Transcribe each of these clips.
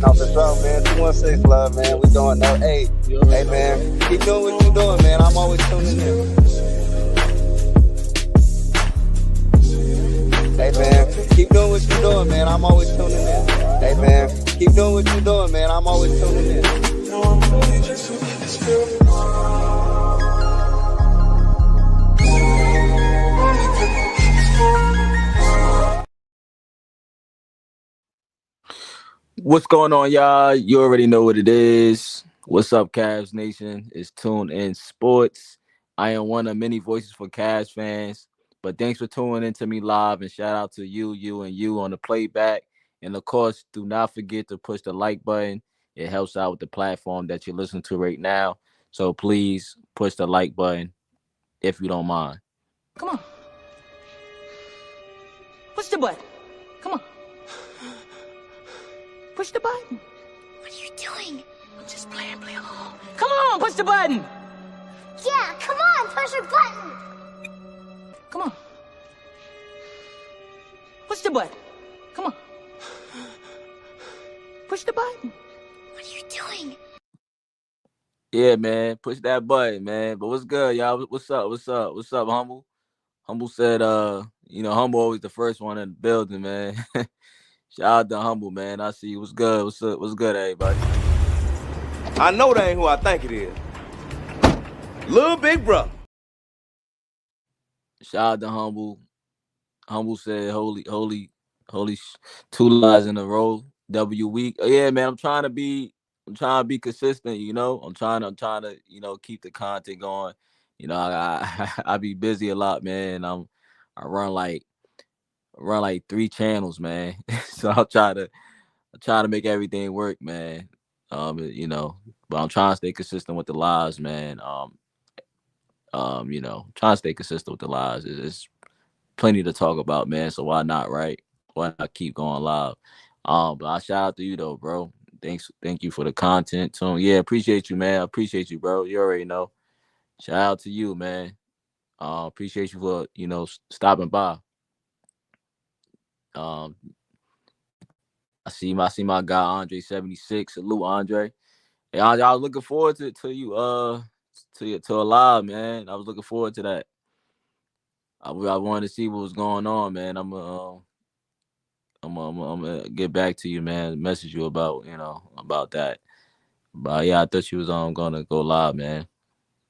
No, for sure, man. 216 love, man. We doing that. Hey, man. Keep doing what you're doing, man. I'm always tuning in. Hey, man. Keep doing what you're doing, man. I'm always tuning in. Hey, man. Keep doing what you're doing, man. I'm always tuning in. What's going on, y'all? You already know what it is. What's up, Cavs Nation? It's Tunensports. I am one of many voices for Cavs fans, but thanks for tuning in to me live, and shout out to you, and you on the playback. And of course, do not forget to push the like button. It helps out with the platform that you listen to right now. So please push the like button if you don't mind. Come on. Push the button. Come on. Push the button. What are you doing? I'm just playing along. Come on, push the button. Yeah, come on, push your button. Come on. Push the button. Come on. Push the button. What are you doing? Yeah, man. Push that button, man. But what's good, y'all? What's up? What's up, Humble? Humble said, Humble always the first one in the building, man. Shout out to Humble, man. I see you. What's good? What's up? What's good, everybody? I know that ain't who I think it is. Little Big Brother. Shout out to Humble. Humble said, holy, 2 lies in a row. W week. Yeah, man. I'm trying to be consistent. I'm trying to, keep the content going. I be busy a lot, man. I run like 3 channels, man. So I try to make everything work, man. But I'm trying to stay consistent with the lives, man. Trying to stay consistent with the lives. It's plenty to talk about, man. So why not, right? Why not keep going live? But I shout out to you though, bro. Thank you for the content, Tone. Yeah, appreciate you, man. I appreciate you, bro. You already know. Shout out to you, man. Appreciate you for stopping by. I see my guy Andre 76. Salute, Andre. Hey, Andre, I was looking forward to you to a live, man. I was looking forward to that. I wanted to see what was going on, man. I'm gonna get back to you, man. Message you about that. But yeah, I thought you was gonna go live, man.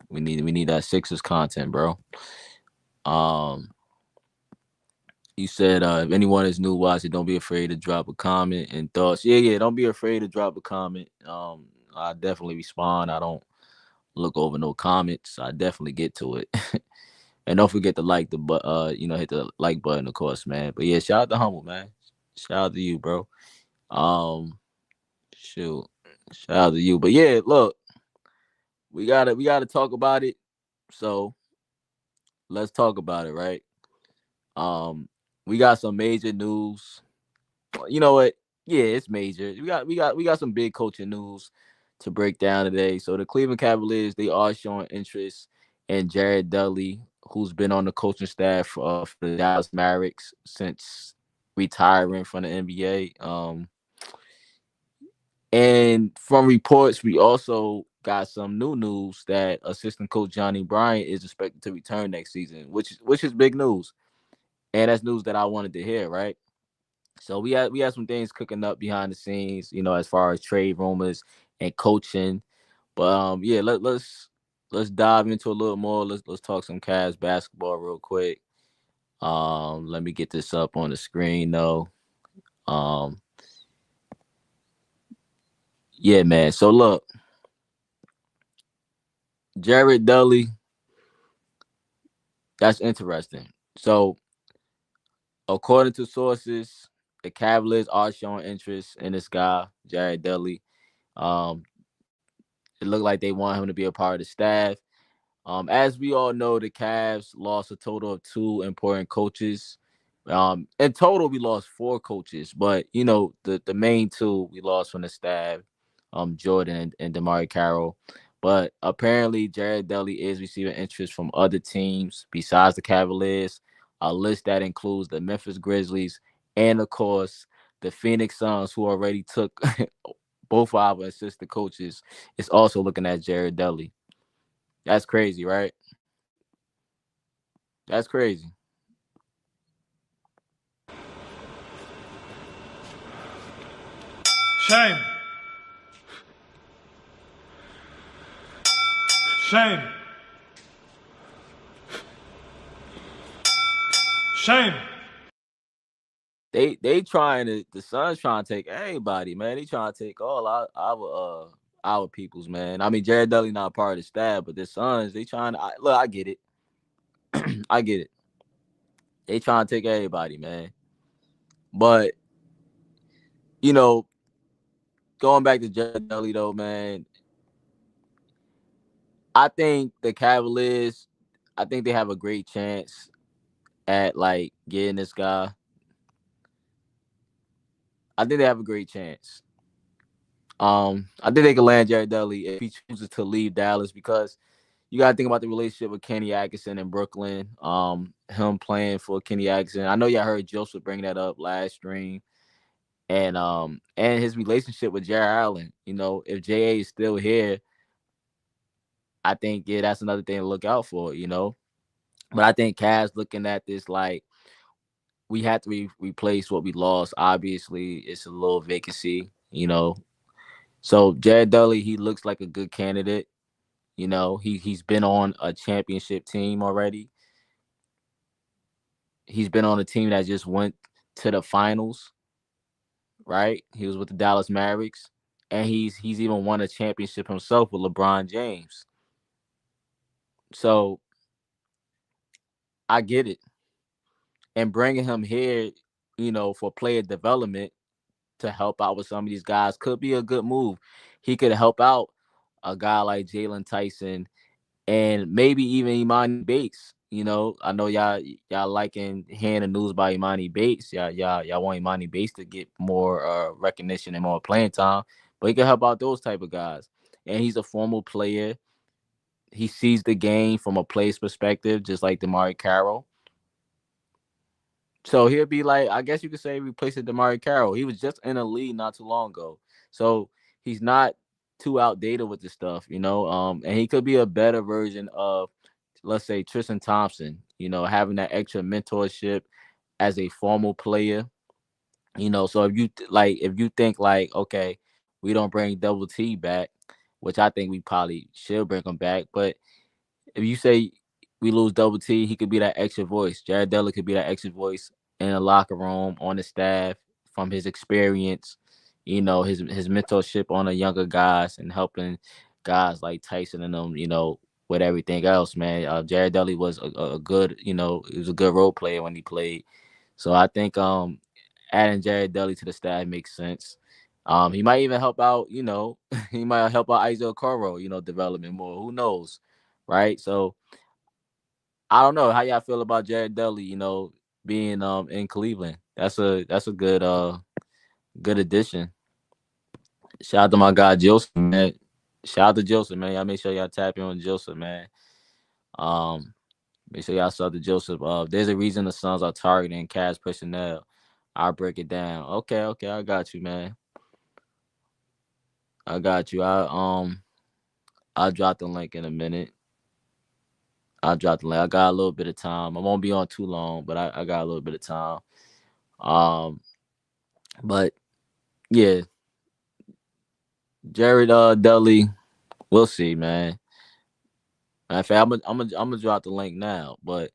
We need that Sixers content, bro. You said if anyone is new watching, don't be afraid to drop a comment and thoughts. Yeah, don't be afraid to drop a comment. I definitely respond. I don't look over no comments. I definitely get to it. And don't forget to like hit the like button, of course, man. But yeah, shout out to Humble, man. Shout out to you, bro. Shout out to you. But yeah, look, we gotta talk about it. So let's talk about it, right? We got some major news. You know what? Yeah, it's major. We got some big coaching news to break down today. So the Cleveland Cavaliers, they are showing interest in Jared Dudley, who's been on the coaching staff for the Dallas Mavericks since retiring from the NBA. And from reports, we also got some new news that assistant coach Johnnie Bryant is expected to return next season, which is big news, and that's news that I wanted to hear, right? So we had some things cooking up behind the scenes, as far as trade rumors and coaching. But yeah, let's dive into a little more. Let's talk some Cavs basketball real quick. Let me get this up on the screen though. Um, yeah, man. So look, Jared Dudley, that's interesting. So according to sources, the Cavaliers are showing interest in this guy, Jared Dudley. Um, it looked like they want him to be a part of the staff. As we all know, the Cavs lost a total of two important coaches. In total, we lost four coaches, but the main two we lost from the staff, Jordan and Damari Carroll. But apparently, Jared Dudley is receiving interest from other teams besides the Cavaliers. A list that includes the Memphis Grizzlies and, of course, the Phoenix Suns, who already took both of our assistant coaches. Is also looking at Jared Dudley. That's crazy, right? That's crazy. Shame. Shame. Shame. They trying to the Suns trying to take everybody, man. They trying to take all our peoples, man. I mean, Jared Dudley not part of the staff, but the Suns they trying to look. I get it. I get it. They trying to take everybody, man. But going back to Jared Dudley though, man, I think the Cavaliers, I think they have a great chance at like getting this guy. I think they have a great chance. I think they can land Jared Dudley if he chooses to leave Dallas because you gotta think about the relationship with Kenny Atkinson in Brooklyn. Him playing for Kenny Atkinson. I know y'all heard Joseph bring that up last stream. And his relationship with Jared Allen. If JA is still here, I think that's another thing to look out for, But I think Cavs looking at this like we have to replace what we lost. Obviously, it's a little vacancy. So Jared Dudley, he looks like a good candidate. He's been on a championship team already. He's been on a team that just went to the finals, right? He was with the Dallas Mavericks, and he's even won a championship himself with LeBron James. So I get it. And bringing him here, for player development to help out with some of these guys could be a good move. He could help out a guy like Jalen Tyson and maybe even Imani Bates. I know y'all liking hearing the news about Imani Bates. Y'all want Imani Bates to get more recognition and more playing time, but he can help out those type of guys. And he's a formal player. He sees the game from a player's perspective, just like Damari Carroll. So he'll be like, I guess you could say replacing Damari Carroll. He was just in a league not too long ago. So he's not too outdated with the stuff, and he could be a better version of, let's say, Tristan Thompson, having that extra mentorship as a formal player. So if you think like, okay, we don't bring Double T back, which I think we probably should bring him back, but if you say we lose Double T, he could be that extra voice. Jared Dudley could be that extra voice in the locker room, on the staff, from his experience, his mentorship on the younger guys and helping guys like Tyson and them, with everything else, man. Jared Dudley was a good, he was a good role player when he played. So I think adding Jared Dudley to the staff makes sense. He might even help out, he might help out Isaiah Coro, development more. Who knows? Right. So I don't know how y'all feel about Jared Dudley, being in Cleveland. That's a good addition. Shout out to my guy Joseph, man. Shout out to Joseph, man. Y'all make sure y'all tap in on Joseph, man. Make sure y'all sub to Joseph. There's a reason the Suns are targeting Cavs personnel. I'll break it down. Okay, I got you, man. I got you. I'll drop the link in a minute. I'll drop the link. I got a little bit of time. I won't be on too long, but I got a little bit of time. But yeah, Jared Dudley, we'll see, man. In fact, I'm gonna drop the link now. But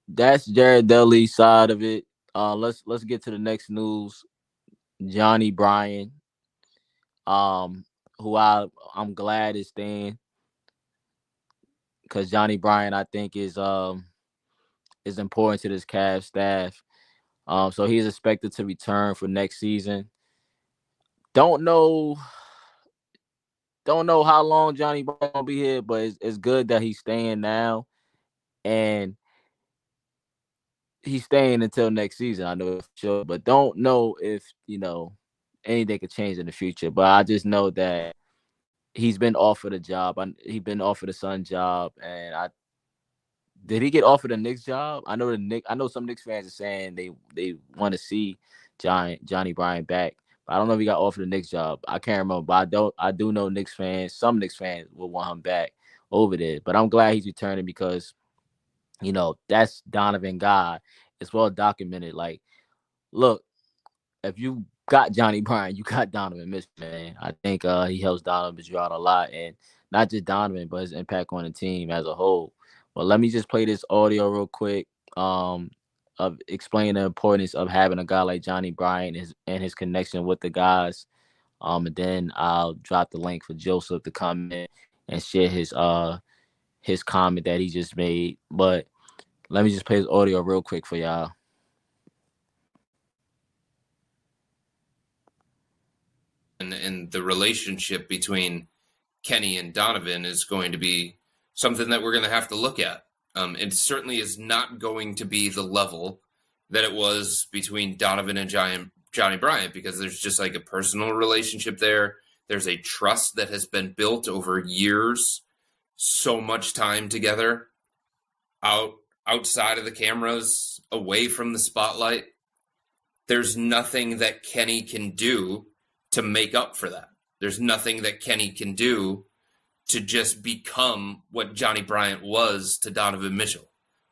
that's Jared Dudley's side of it. Let's get to the next news. Johnnie Bryant, who I'm glad is staying, because Johnnie Bryant, I think, is important to this Cavs staff. So he's expected to return for next season. Don't know how long Johnnie Bryant will be here, but it's good that he's staying now, and he's staying until next season. I know for sure, but don't know if anything could change in the future. But I just know that he's been offered a job. He's been offered a Suns job, and did he get offered a Knicks job? I know some Knicks fans are saying they want to see Johnnie Bryant back. But I don't know if he got offered a Knicks job. I can't remember, but I do know Knicks fans. Some Knicks fans will want him back over there. But I'm glad he's returning because, that's Donovan guy. It's well documented. Like, look, if you got Johnnie Bryant, you got Donovan Mitchell, man. I think he helps Donovan Mitchell out a lot, and not just Donovan, but his impact on the team as a whole. Well, let me just play this audio real quick of explaining the importance of having a guy like Johnnie Bryant and his connection with the guys. And then I'll drop the link for Joseph to come in and share his comment that he just made. But let me just play his audio real quick for y'all. And the relationship between Kenny and Donovan is going to be something that we're going to have to look at. It certainly is not going to be the level that it was between Donovan and Johnnie Bryant, because there's just like a personal relationship there. There's a trust that has been built over years, so much time together, outside of the cameras, away from the spotlight. There's nothing that Kenny can do to make up for that. There's nothing that Kenny can do to just become what Johnnie Bryant was to Donovan Mitchell,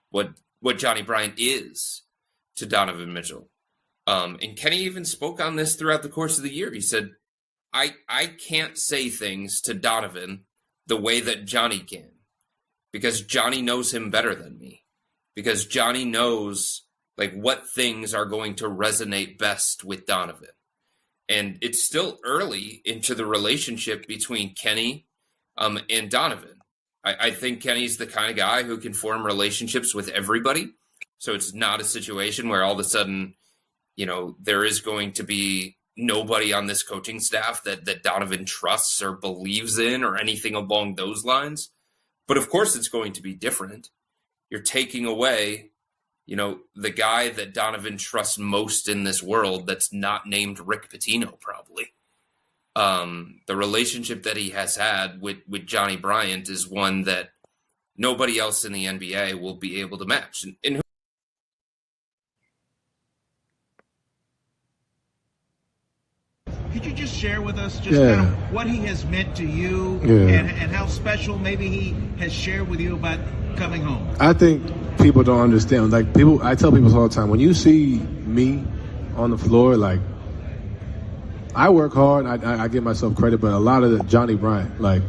what Johnnie Bryant is to Donovan Mitchell. And Kenny even spoke on this throughout the course of the year. He said, I can't say things to Donovan the way that Johnnie can, because Johnnie knows him better than me, because Johnnie knows like what things are going to resonate best with Donovan. And it's still early into the relationship between Kenny and Donovan. I think Kenny's the kind of guy who can form relationships with everybody. So it's not a situation where all of a sudden, there is going to be nobody on this coaching staff that Donovan trusts or believes in or anything along those lines. But of course it's going to be different. You're taking away, the guy that Donovan trusts most in this world that's not named Rick Pitino, probably. The relationship that he has had with Johnnie Bryant is one that nobody else in the NBA will be able to match. And could you just share with us kind of what he has meant to you and how special maybe he has shared with you about coming home? I think people don't understand. Like, I tell people all the time, when you see me on the floor, like, I work hard. I give myself credit, but a lot of the Johnnie Bryant, like,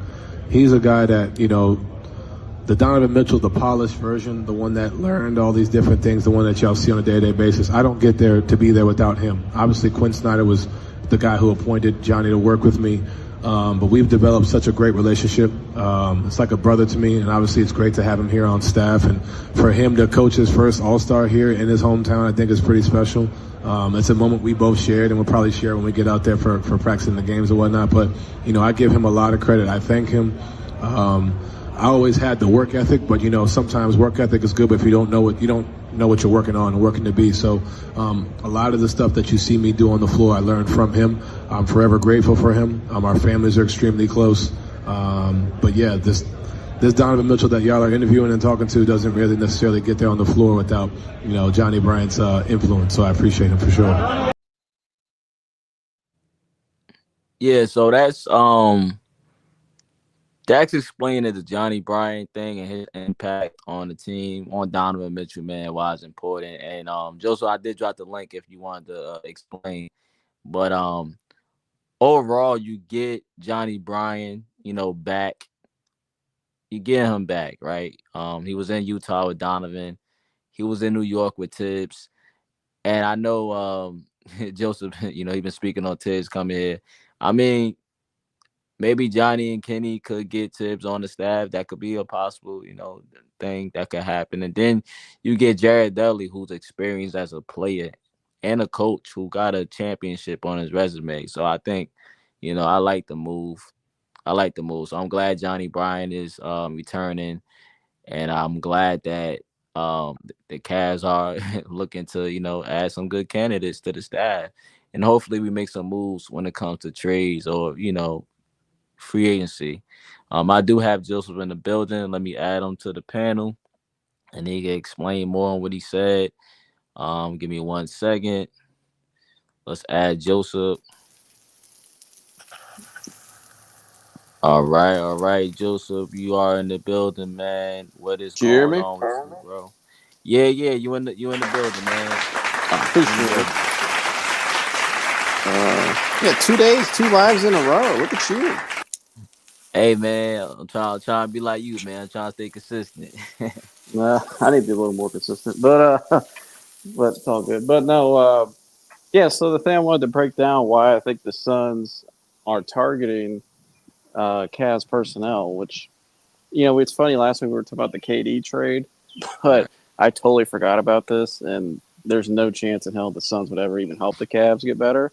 he's a guy that, the Donovan Mitchell, the polished version, the one that learned all these different things, the one that y'all see on a day-to-day basis. I don't get there to be there without him. Obviously, Quinn Snyder was the guy who appointed Johnnie to work with me. But we've developed such a great relationship. It's like a brother to me, and obviously it's great to have him here on staff. And for him to coach his first All-Star here in his hometown, I think is pretty special. It's a moment we both shared, and we'll probably share when we get out there for practicing the games and whatnot. But, I give him a lot of credit. I thank him. I always had the work ethic, but, sometimes work ethic is good, but if you don't know what you're working on and working to be. So a lot of the stuff that you see me do on the floor, I learned from him. I'm forever grateful for him. Our families are extremely close. But yeah, this Donovan Mitchell that y'all are interviewing and talking to doesn't really necessarily get there on the floor without, Johnnie Bryant's influence. So I appreciate him for sure. Yeah, so that's Dax explained the Johnnie Bryant thing and his impact on the team, on Donovan Mitchell, man, why it's important. And Joseph, I did drop the link if you wanted to explain. But overall, you get Johnnie Bryant, back. You get him back, right? He was in Utah with Donovan. He was in New York with Tibbs. And I know Joseph, he been speaking on Tibbs coming here. I mean, maybe Johnny and Kenny could get Tibbs on the staff. That could be a possible, thing that could happen. And then you get Jared Dudley, who's experienced as a player and a coach who got a championship on his resume. So I think, I like the move. So I'm glad Johnnie Bryant is returning, and I'm glad that the Cavs are looking to, add some good candidates to the staff. And hopefully we make some moves when it comes to trades or, free agency. I do have Joseph in the building. Let me add him to the panel, and he can explain more on what he said. Give me 1 second. Let's add Joseph. All right, Joseph, you are in the building, man. What is going on with you, bro? Yeah, you in the building, man. I appreciate it. 2 days, 2 lives in a row. Look at you. Hey, man, I'm trying to be like you, man. I'm trying to stay consistent. I need to be a little more consistent, but it's all good. But no, so the thing I wanted to break down why I think the Suns are targeting Cavs personnel, which, it's funny. Last week we were talking about the KD trade, but I totally forgot about this, and there's no chance in hell the Suns would ever even help the Cavs get better,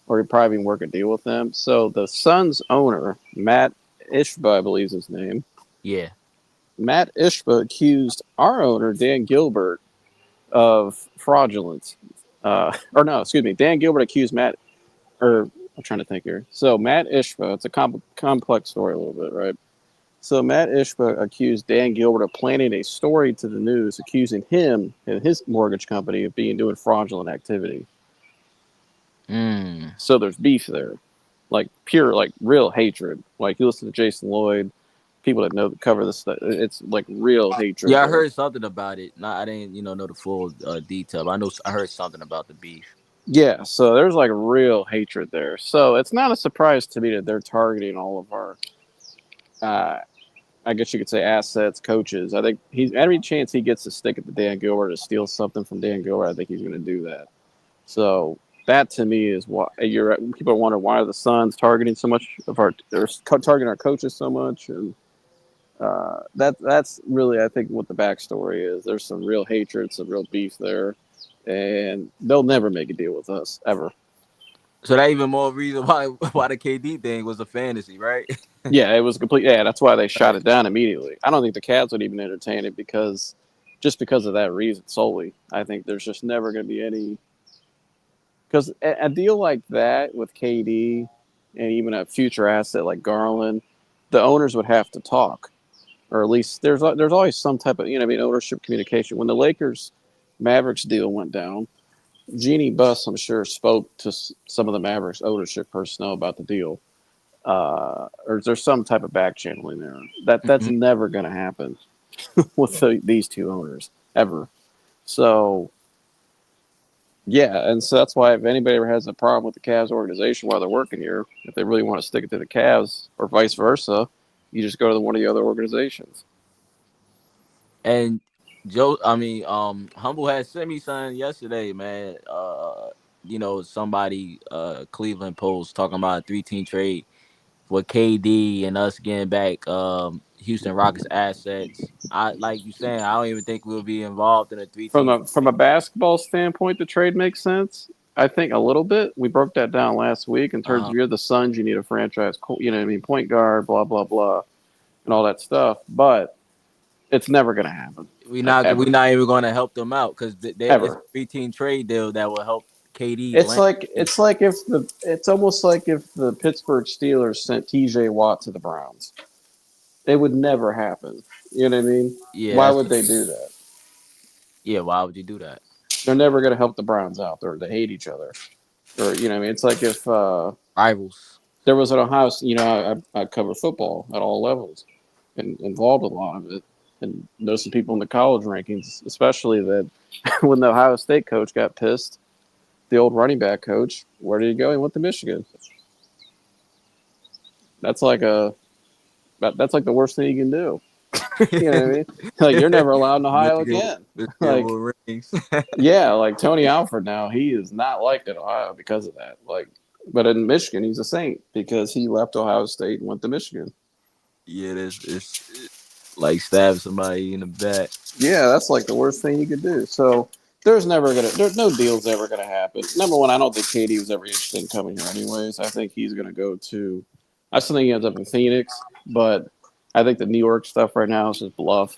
or he'd probably even work a deal with them. So the Suns owner, Matt Ishba, I believe is his name. Yeah. Matt Ishba accused our owner, Dan Gilbert, of fraudulence. Dan Gilbert accused Matt, I'm trying to think here. So Matt Ishba, it's a complex story a little bit, right? So Matt Ishba accused Dan Gilbert of planning a story to the news, accusing him and his mortgage company of doing fraudulent activity. So there's beef there, like pure, like real hatred. Like you listen to Jason Lloyd, people that cover this stuff, it's like real hatred. Yeah, I heard something about it. I didn't, know the full detail. But I heard something about the beef. Yeah, so there's like real hatred there. So it's not a surprise to me that they're targeting all of our, I guess you could say, assets, coaches. I think every chance he gets to stick it to Dan Gilbert to steal something from Dan Gilbert, I think he's going to do that. So that to me is why people wonder why are the Suns targeting so much targeting our coaches so much, and that's really, I think, what the backstory is. There's some real hatred, some real beef there. And they'll never make a deal with us ever. So that even more reason why the KD thing was a fantasy, right? Yeah, it was complete. Yeah, that's why they shot it down immediately. I don't think the Cavs would even entertain it because of that reason solely. I think there's just never going to be any, because a deal like that with KD and even a future asset like Garland, the owners would have to talk, or at least there's always some type of ownership communication. When the Lakers Mavericks deal went down, Jeannie Buss, I'm sure, spoke to some of the Mavericks ownership personnel about the deal. Or is there some type of back channeling there? That's never going to happen with these two owners ever. So, yeah, and so that's why if anybody ever has a problem with the Cavs organization while they're working here, if they really want to stick it to the Cavs or vice versa, you just go to one of the other organizations. And Humble had sent me something yesterday, man. Somebody Cleveland Post talking about a 3-team trade for KD and us getting back Houston Rockets assets. Like you saying, I don't even think we'll be involved in a 3-team. From a basketball standpoint, the trade makes sense. I think a little bit. We broke that down last week in terms of you're the Suns, you need a franchise, point guard, blah blah blah, and all that stuff. But it's never going to happen. We're not even going to help them out because it's a 3-team trade deal that will help KD. It's almost like if the Pittsburgh Steelers sent TJ Watt to the Browns. It would never happen. You know what I mean? Yeah. Why would they do that? Yeah, why would you do that? They're never going to help the Browns out. They hate each other. Or, It's like if rivals. there was an Ohio. I cover football at all levels, and involved a lot of it. And there's some people in the college rankings, especially that when the Ohio State coach got pissed, the old running back coach, where did he go? He went to Michigan. That's like the worst thing you can do. You know what I mean? Like, you're never allowed in Ohio again. Like, rings. yeah, like Tony Alford now, he is not liked in Ohio because of that. Like, but in Michigan, he's a saint because he left Ohio State and went to Michigan. Yeah, it's like stab somebody in the back. Yeah, that's like the worst thing you could do. So there's no deal's ever gonna happen. Number one, I don't think KD was ever interested in coming here anyways. I think he's gonna go to. I still think he ends up in Phoenix, but I think the New York stuff right now is just bluff.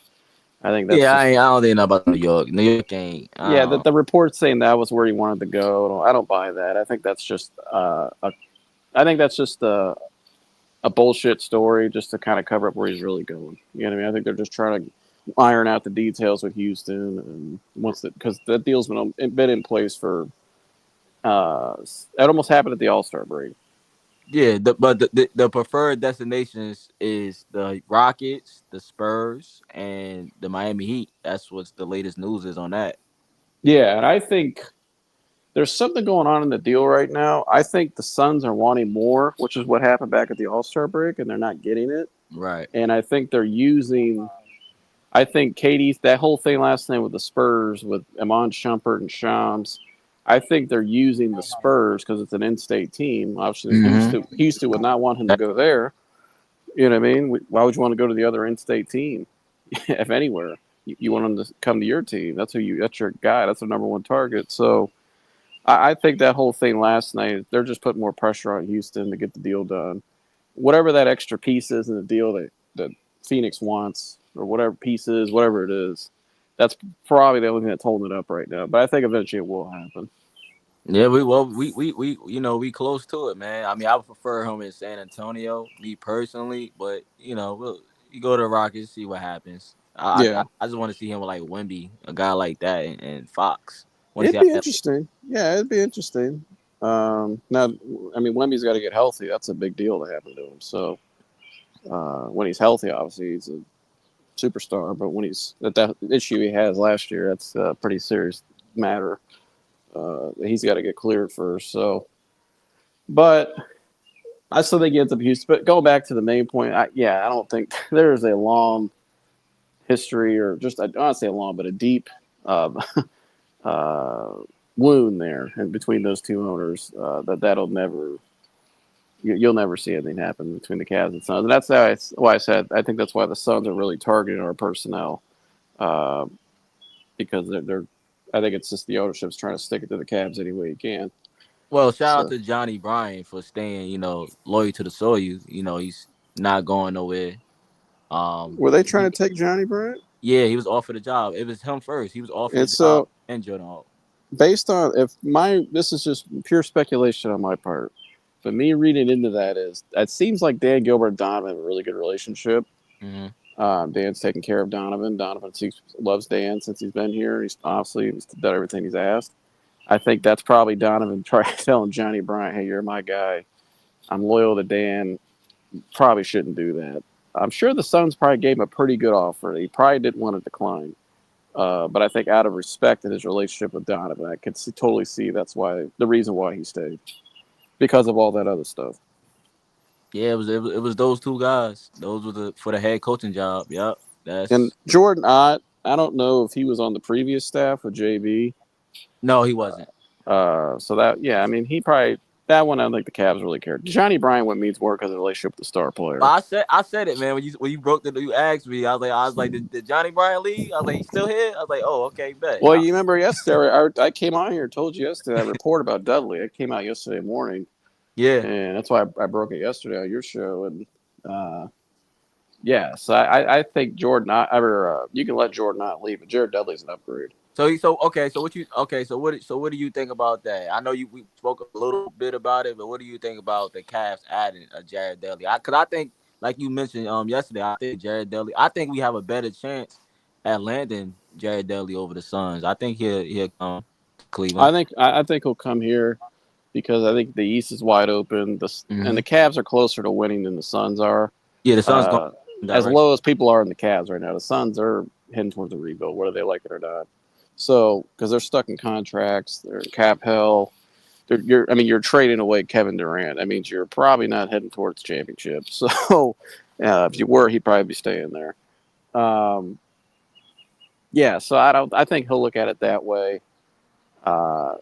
I think that's I don't think know about New York. New York ain't. Yeah, the reports saying that was where he wanted to go. I don't buy that. I think that's just a bullshit story just to kind of cover up where he's really going. You know what I mean? I think they're just trying to iron out the details with Houston, and because that deal's been in place for. It almost happened at the All-Star break. Yeah, but the preferred destinations is the Rockets, the Spurs, and the Miami Heat. That's what's the latest news is on that. Yeah, and I think there's something going on in the deal right now. I think the Suns are wanting more, which is what happened back at the All-Star break, and they're not getting it. Right. And I think they're using – I think KD's – that whole thing last night with the Spurs, with Iman Shumpert and Shams, I think they're using the Spurs because it's an in-state team. Obviously, Houston would not want him to go there. You know what I mean? Why would you want to go to the other in-state team, if anywhere? You want him to come to your team. That's your guy. That's the number one target. So I think that whole thing last night, they're just putting more pressure on Houston to get the deal done. Whatever that extra piece is in the deal that Phoenix wants, or whatever piece is, whatever it is, that's probably the only thing that's holding it up right now. But I think eventually it will happen. Yeah, we close to it, man. I mean, I would prefer him in San Antonio, me personally, but you go to the Rockets, see what happens. I just want to see him with like Wemby, a guy like that, and Fox. It'd be interesting. Yeah, it'd be interesting. Now, I mean, Wemby's got to get healthy. That's a big deal to happen to him. So when he's healthy, obviously he's a superstar. But when he's that issue he has last year, that's a pretty serious matter. He's got to get cleared first. So, but I still think he ends up Houston. But going back to the main point, I don't think there's a long history, or just I don't say a long, but a deep wound there, and between those two owners, that'll never. You'll never see anything happen between the Cavs and Suns, and that's why I said I think that's why the Suns are really targeting our personnel, because they're. I think it's just the ownership's trying to stick it to the Cavs any way you can. Well, shout out to Johnnie Bryant for staying, loyal to the soil. He's not going nowhere. Were they trying to take Johnnie Bryant? Yeah, he was offered a job. It was him first. He was offered a job and Jordan Hall. Based on this is just pure speculation on my part, but me reading into that is it seems like Dan Gilbert and Donovan have a really good relationship. Mm-hmm. Dan's taking care of Donovan. Donovan loves Dan since he's been here. He's done everything he's asked. I think that's probably Donovan telling Johnnie Bryant, "Hey, you're my guy. I'm loyal to Dan. Probably shouldn't do that." I'm sure the Suns probably gave him a pretty good offer. He probably didn't want to decline. But I think out of respect in his relationship with Donovan, I could totally see that's the reason why he stayed, because of all that other stuff. Yeah, it was those two guys. Those were for the head coaching job. Yep. And Jordan Ott, I don't know if he was on the previous staff with JB. No, he wasn't. So I mean, he probably that one. I don't think the Cavs really cared. Johnnie Bryant what means more because of the relationship with the star player. But I said it, man. When you broke you asked me, I was like, did Johnnie Bryant leave? I was like, he's still here. I was like, oh, okay, bet. Well, you remember yesterday? I came on here and told you yesterday that report about Dudley. It came out yesterday morning. Yeah, and that's why I broke it yesterday on your show. And so I think Jordan. You can let Jordan not leave, but Jared Dudley's an upgrade. So what do you think about that? I know we spoke a little bit about it, but what do you think about the Cavs adding a Jared Dudley? Because I think, like you mentioned yesterday, I think Jared Dudley. I think we have a better chance at landing Jared Dudley over the Suns. I think he'll come to Cleveland. I think he'll come here. because I think the East is wide open. And the Cavs are closer to winning than the Suns are. Yeah, the Suns going as low as people are in the Cavs right now. The Suns are heading towards a rebuild, whether they like it or not. So, because they're stuck in contracts, they're in cap hell. You're trading away Kevin Durant. That means you're probably not heading towards championships. So, if you were, he'd probably be staying there. So I think he'll look at it that way. I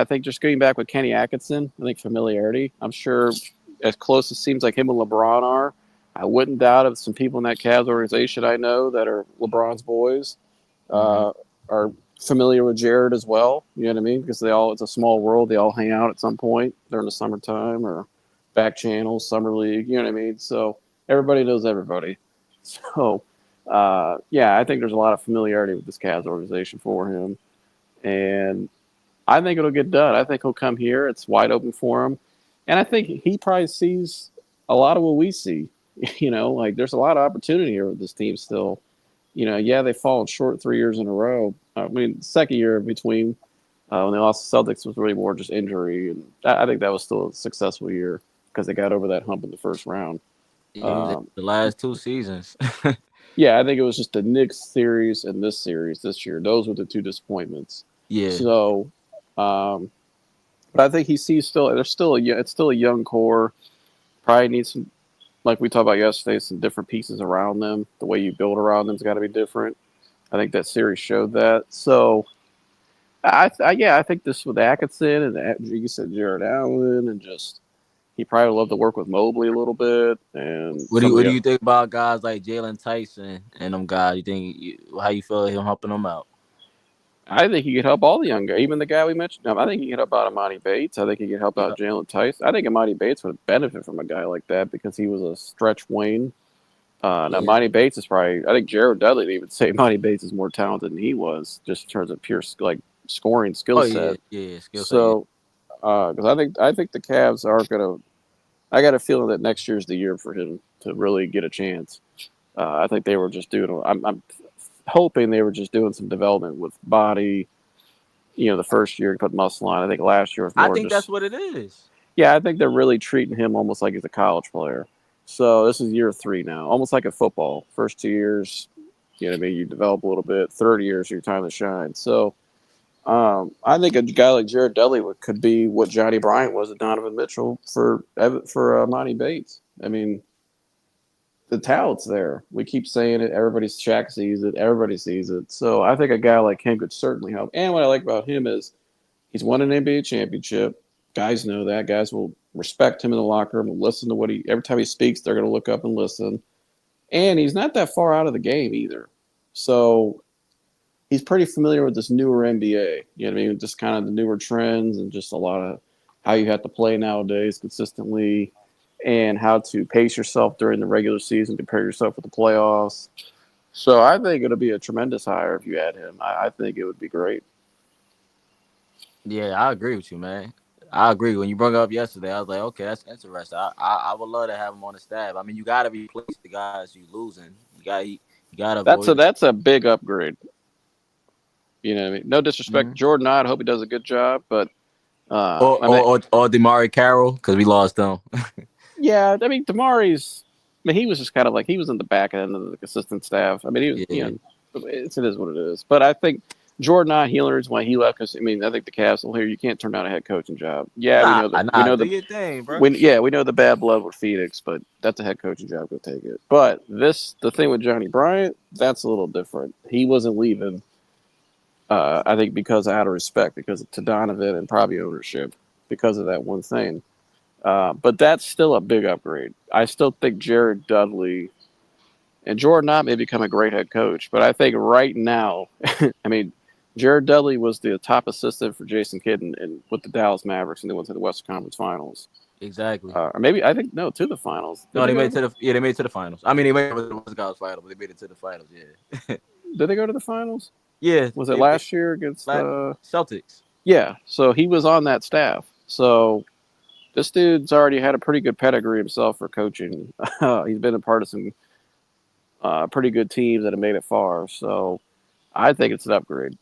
think just going back with Kenny Atkinson, I think familiarity. I'm sure as close as it seems like him and LeBron are, I wouldn't doubt if some people in that Cavs organization I know that are LeBron's boys are familiar with Jared as well. You know what I mean? Because it's a small world. They all hang out at some point during the summertime or back channels, summer league. You know what I mean? So everybody knows everybody. So, I think there's a lot of familiarity with this Cavs organization for him. And I think it'll get done. I think he'll come here. It's wide open for him. And I think he probably sees a lot of what we see. There's a lot of opportunity here with this team still. They've fallen short 3 years in a row. Second year in between when they lost the Celtics was really more just injury. And I think that was still a successful year because they got over that hump in the first round. The last 2 seasons. Yeah, I think it was just the Knicks series and this series this year. Those were the 2 disappointments. Yeah. So, but I think he sees it's still a young core. Probably needs some, like we talked about yesterday, some different pieces around them. The way you build around them's got to be different. I think that series showed that. So, I think this with Atkinson and you said Jared Allen and just he probably would love to work with Mobley a little bit. And what do you think about guys like Jalen Tyson and them guys? How you feel him helping them out? I think he could help all the young guys, even the guy we mentioned. I think he could help out Amani Bates. I think he could help out Jalen Tyson. I think Amani Bates would benefit from a guy like that because he was a stretch wing. Now, Amani Bates is probably – I think Jared Dudley would even say Amani Bates is more talented than he was just in terms of pure scoring skill set. Yeah, skill set. So, because I think the Cavs are going to – I got a feeling that next year's the year for him to really get a chance. I think they were just doing – I'm hoping they were just doing some development with body, the first year to put muscle on. I think last year was more that's what it is. Yeah, I think they're really treating him almost like he's a college player. So this is year 3 now, almost like a football. First 2 years, you develop a little bit. Third year is your time to shine. So I think a guy like Jared Dudley could be what Johnnie Bryant was at Donovan Mitchell for Monty Bates. The talent's there. We keep saying it. Shaq sees it. Everybody sees it. So I think a guy like him could certainly help. And what I like about him is he's won an NBA championship. Guys know that. Guys will respect him in the locker room and listen to every time he speaks, they're going to look up and listen. And he's not that far out of the game either. So he's pretty familiar with this newer NBA. You know what I mean? Just kind of the newer trends and just a lot of how you have to play nowadays consistently and how to pace yourself during the regular season, compare yourself with the playoffs. So I think it'll be a tremendous hire if you add him. I think it would be great. Yeah, I agree with you, man. I agree. When you brought it up yesterday, I was like, okay, that's interesting. I would love to have him on the staff. You got to replace the guys you losing. You got to. That's a big upgrade. You know what I mean? No disrespect to Jordan. I hope he does a good job, but or DeMarre Carroll because we lost them. Yeah, DeMarre's. He was just kind of he was in the back end of the consistent staff. He was. It is what it is. But I think Jordan Healers when he left because I think the Cavs will hear you can't turn down a head coaching job. Yeah, we know do your thing, bro. We know the bad blood with Phoenix, but that's a head coaching job. Go take it. But the thing with Johnnie Bryant, that's a little different. He wasn't leaving. I think because out of respect, because to Donovan and probably ownership, because of that one thing. But that's still a big upgrade. I still think Jared Dudley and Jordan Knott may become a great head coach, but I think right now, Jared Dudley was the top assistant for Jason Kidd and with the Dallas Mavericks, and they went to the Western Conference Finals. Exactly. Or maybe to the finals. They made it to the finals. They made it to the Western Conference Finals, but they made it to the finals. Yeah. Did they go to the finals? Yeah. Was it last year against Celtics? Yeah. So he was on that staff. So this dude's already had a pretty good pedigree himself for coaching. He's been a part of some pretty good teams that have made it far. So I think it's an upgrade.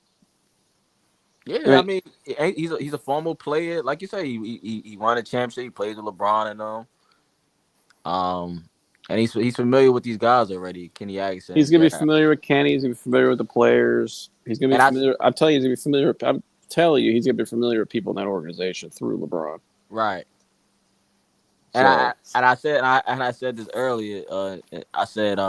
Yeah, I mean, he's a former player. Like you say, he won a championship. He plays with LeBron and them. And he's familiar with these guys already. Kenny Atkinson. He's gonna be familiar with Kenny. He's gonna be familiar with the players. He's gonna be familiar. I'm telling you, he's gonna be familiar. I'm telling you, he's gonna be familiar with people in that organization through LeBron. Right. So, I said this earlier. I said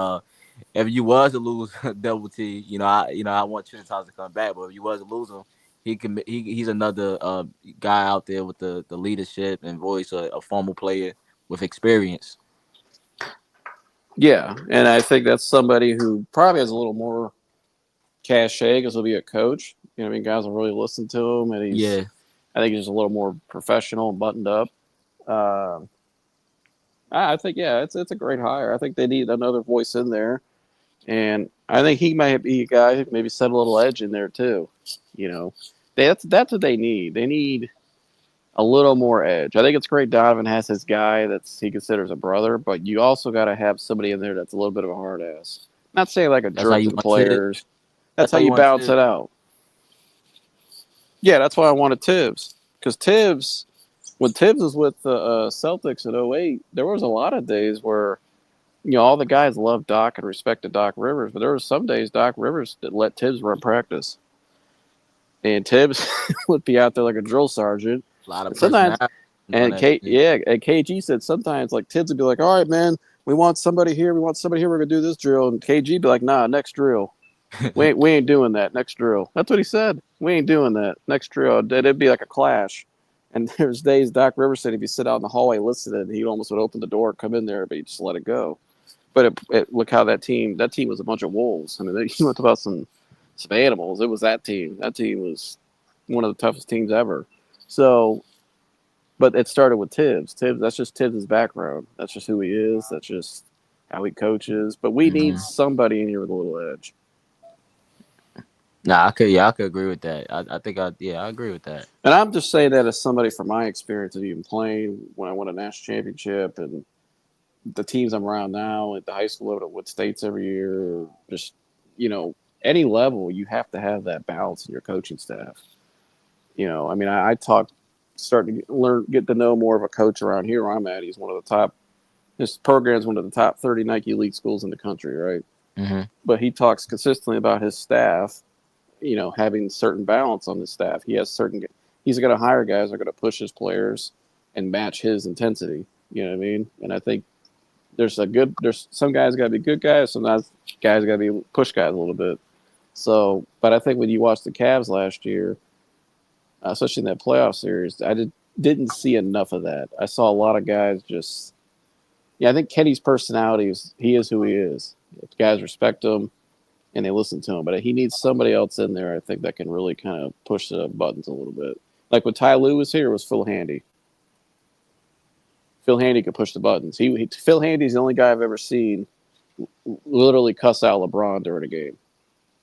if you was to lose Double T, I want Trinity to come back. But if you was to lose him, he's another guy out there with the leadership and voice, a former player with experience. yeah, and I think that's somebody who probably has a little more cachet because he'll be a coach. You know, what I mean, guys will really listen to him, and I think he's just a little more professional and buttoned up. I think, it's a great hire. I think they need another voice in there, and I think he might be a guy who maybe set a little edge in there too. You know, that's what they need. They need a little more edge. I think it's great Donovan has his guy he considers a brother, but you also got to have somebody in there that's a little bit of a hard ass. Not saying like a jerk to players. That's how you balance it out. Yeah, that's why I wanted Tibbs. Because when Tibbs was with the Celtics in 2008, there was a lot of days where, all the guys loved Doc and respected Doc Rivers, but there were some days Doc Rivers that let Tibbs run practice. And Tibbs would be out there like a drill sergeant. A lot of sometimes, and KG said sometimes like Tibbs would be like, "All right, man, we want somebody here. We're gonna do this drill." And KG would be like, "Nah, next drill. we ain't doing that. Next drill." That's what he said. We ain't doing that. Next drill. It'd be like a clash. And there's days Doc Rivers said if you sit out in the hallway listening, he almost would open the door, come in there, but he just let it go. But look how that team was a bunch of wolves. I mean, you went about some animals. It was that team. That team was one of the toughest teams ever. So, but it started with Tibbs. That's just Tibbs' background. That's just who he is. That's just how he coaches. But we need somebody in here with a little edge. Nah, I could agree with that. I think I agree with that. And I'm just saying that as somebody from my experience of even playing when I won a national championship and the teams I'm around now at the high school level with states every year, just, any level, you have to have that balance in your coaching staff. I mean, I starting to get to know more of a coach around here where I'm at. He's his program's one of the top 30 Nike Elite schools in the country, right? Mm-hmm. But he talks consistently about his staff, having certain balance on his staff. He's going to hire guys that are going to push his players and match his intensity. You know what I mean? And I think there's some guys got to be good guys, some guys got to be push guys a little bit. So, but I think when you watch the Cavs last year, especially in that playoff series, I didn't see enough of that. I saw a lot of guys I think Kenny's personality he is who he is. If guys respect him and they listen to him, but he needs somebody else in there, I think, that can really kind of push the buttons a little bit. Like when Ty Lue was here, it was Phil Handy. Phil Handy could push the buttons. Phil Handy's the only guy I've ever seen literally cuss out LeBron during a game.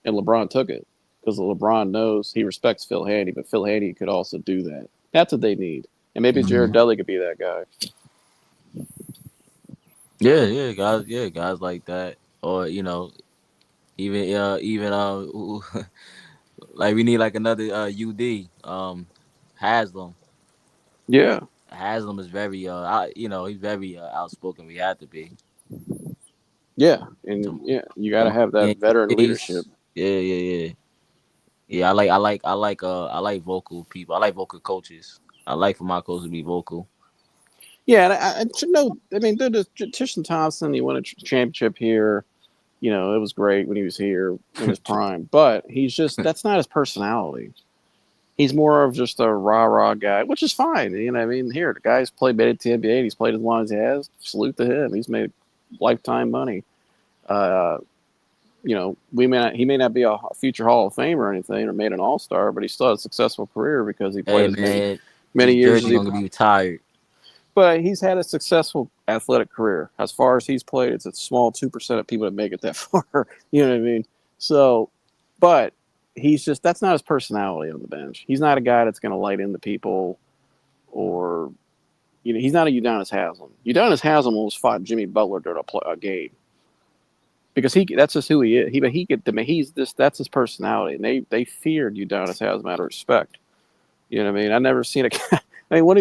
And LeBron took it because LeBron knows he respects Phil Handy, but Phil Handy could also do that. That's what they need. And maybe Jared Dudley could be that guy. Yeah, guys like that. Or, even like we need like another UD, Haslam. Yeah. Haslam is very he's very outspoken. We have to be. Yeah, and you got to have that veteran leadership. Yeah. I like vocal people. I like vocal coaches. I like for my coach to be vocal. Yeah, and I mean, Tristan Thompson, he won a championship here. It was great when he was here in his prime, but that's not his personality. He's more of just a rah-rah guy, which is fine. I mean, here, the guy's made it to the NBA, and he's played as long as he has. Salute to him. He's made lifetime money. He may not be a future Hall of Fame or anything, or made an All-Star, but he still had a successful career because he played many years. He's going to be retired. But he's had a successful athletic career. As far as he's played, it's a small 2% of people that make it that far. You know what I mean? So, but that's not his personality on the bench. He's not a guy that's going to light into people or, he's not a Udonis Haslem. Udonis Haslem almost fought Jimmy Butler during a game because that's just who he is. That's his personality, and they feared Udonis as a matter of respect. You know what I mean? I never seen a guy. I mean, what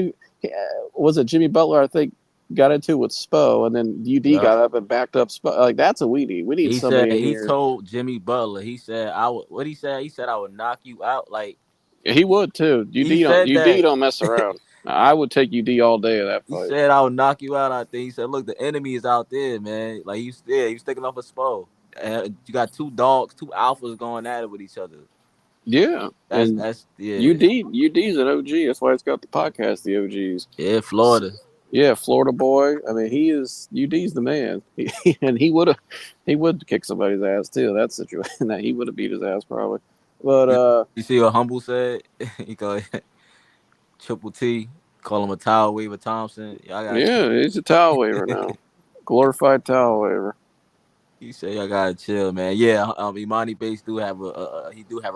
was it? Jimmy Butler, I think, got into it with Spo, and then UD got up and backed up Spo. Like that's what we need. We need somebody in here. He told Jimmy Butler. He said, What he said? He said, "I would knock you out." Like he would too. UD don't mess around. I would take UD all day of that fight. He said, "I would knock you out." I think he said, "Look, the enemy is out there, man." Like he was taking off a Spo. And you got two dogs, two alphas going at it with each other. Yeah, that's yeah. UD's an OG. That's why it's got the podcast, the OGs. Yeah, Florida. Yeah, Florida boy. I mean, UD's the man, and he would kick somebody's ass too. That situation, that he would have beat his ass probably. But you see what Humble said? He called Triple T, call him a towel waver Thompson. He's a towel waver now, glorified towel waver. He said, "Y'all gotta chill, man." Yeah, Imani Bates do have a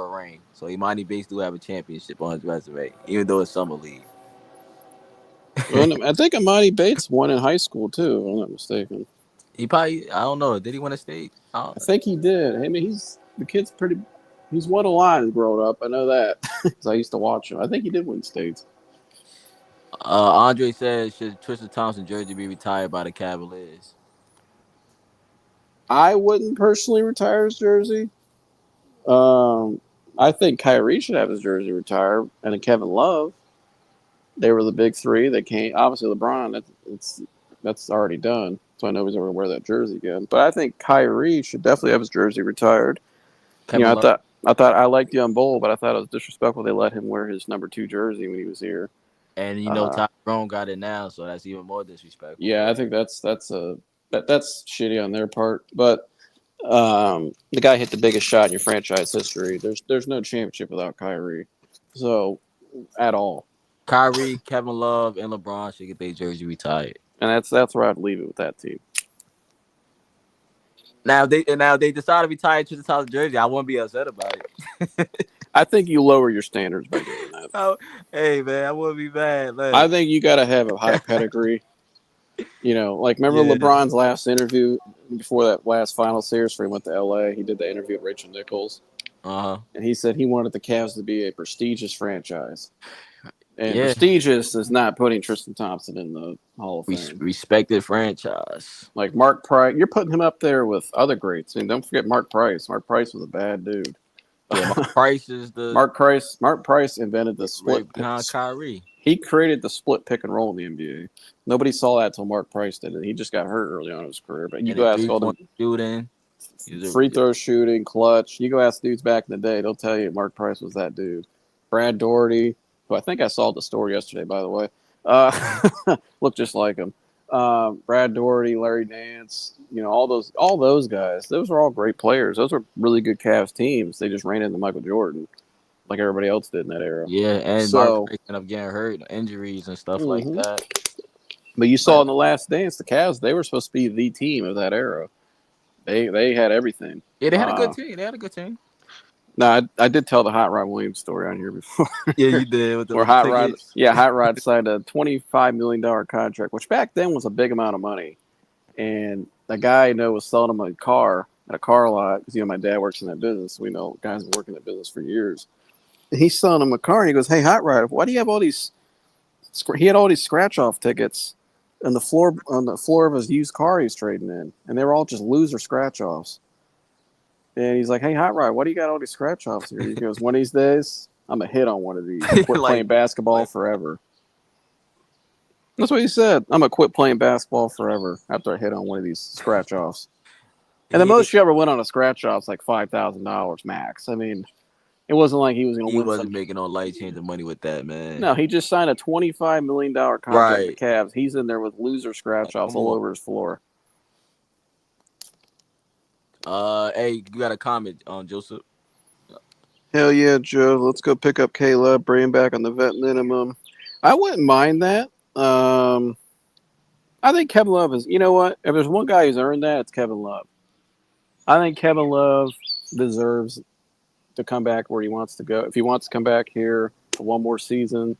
ring, so Imani Bates do have a championship on his resume, even though it's summer league. Well, I think Imani Bates won in high school too, if I'm not mistaken. He probably, I don't know, did he win a state? I think he did. I mean, he's won a lot growing up. I know that because I used to watch him. I think he did win states. Andre says, should Tristan Thompson jersey be retired by the Cavaliers? I wouldn't personally retire his jersey. I think Kyrie should have his jersey retired, and then Kevin Love. They were the big three. They came. Obviously, LeBron. That's already done. So I know he's never going to wear that jersey again. But I think Kyrie should definitely have his jersey retired. I thought I liked Young Bull, but I thought it was disrespectful they let him wear his number 2 jersey when he was here. And Tyrone got it now, so that's even more disrespectful. Yeah, I think that's shitty on their part. But the guy hit the biggest shot in your franchise history. There's no championship without Kyrie. So at all. Kyrie, Kevin Love, and LeBron should get their jersey retired. And that's where I'd leave it with that team. Now they decide to retire Tristan Thompson jersey. I wouldn't be upset about it. I think you lower your standards by doing that. Oh, hey man, I wouldn't be mad. I think you got to have a high pedigree. Like remember LeBron's last interview before that last final series where he went to LA. He did the interview with Rachel Nichols. And he said he wanted the Cavs to be a prestigious franchise. And prestigious is not putting Tristan Thompson in the Hall of Fame. Respected franchise. Like Mark Price, you're putting him up there with other greats. I mean, don't forget Mark Price. Mark Price was a bad dude. Yeah, Mark Price is the Mark Price invented the split behind Kyrie. He created the split pick and roll in the NBA. Nobody saw that until Mark Price did it. He just got hurt early on in his career. But you go ask all the shooting, free throw shooting, clutch. You go ask dudes back in the day, they'll tell you Mark Price was that dude. Brad Daugherty, who I think I saw the story yesterday, by the way, looked just like him. Brad Daugherty, Larry Nance, all those guys. Those were all great players. Those were really good Cavs teams. They just ran into Michael Jordan, like everybody else did in that era. Yeah, and Mark Price ended up getting hurt, injuries and stuff like that. But you saw in The Last Dance, the Cavs, they were supposed to be the team of that era. They had everything. Yeah, they had a good team. No, I did tell the Hot Rod Williams story on here before. Yeah, you did. With the Hot Rod, Hot Rod signed a $25 million contract, which back then was a big amount of money. And the guy I know was selling him a car at a car lot because my dad works in that business. We know guys been working in that business for years. And he's selling him a car, and he goes, "Hey, Hot Rod, why do you have all these?" He had all these scratch-off tickets on the floor of his used car he's trading in, and they were all just loser scratch-offs. And he's like, "Hey, Hot Rod, why do you got all these scratch-offs here?" He goes, "One of these days, I'm going to hit on one of these. Quit playing basketball forever." That's what he said. "I'm going to quit playing basketball forever after I hit on one of these scratch-offs." And the most you ever went on a scratch-off is like $5,000 max. I mean, it wasn't like he was going to win. He wasn't making no life-changing money with that, man. No, he just signed a $25 million contract with the Cavs. He's in there with loser scratch-offs all over his floor. Hey, you got a comment on Joseph? Hell yeah, Joe. Let's go pick up Caleb, bring him back on the vet minimum. I wouldn't mind that. I think Kevin Love is, you know what? If there's one guy who's earned that, it's Kevin Love. I think Kevin Love deserves to come back where he wants to go. If he wants to come back here for one more season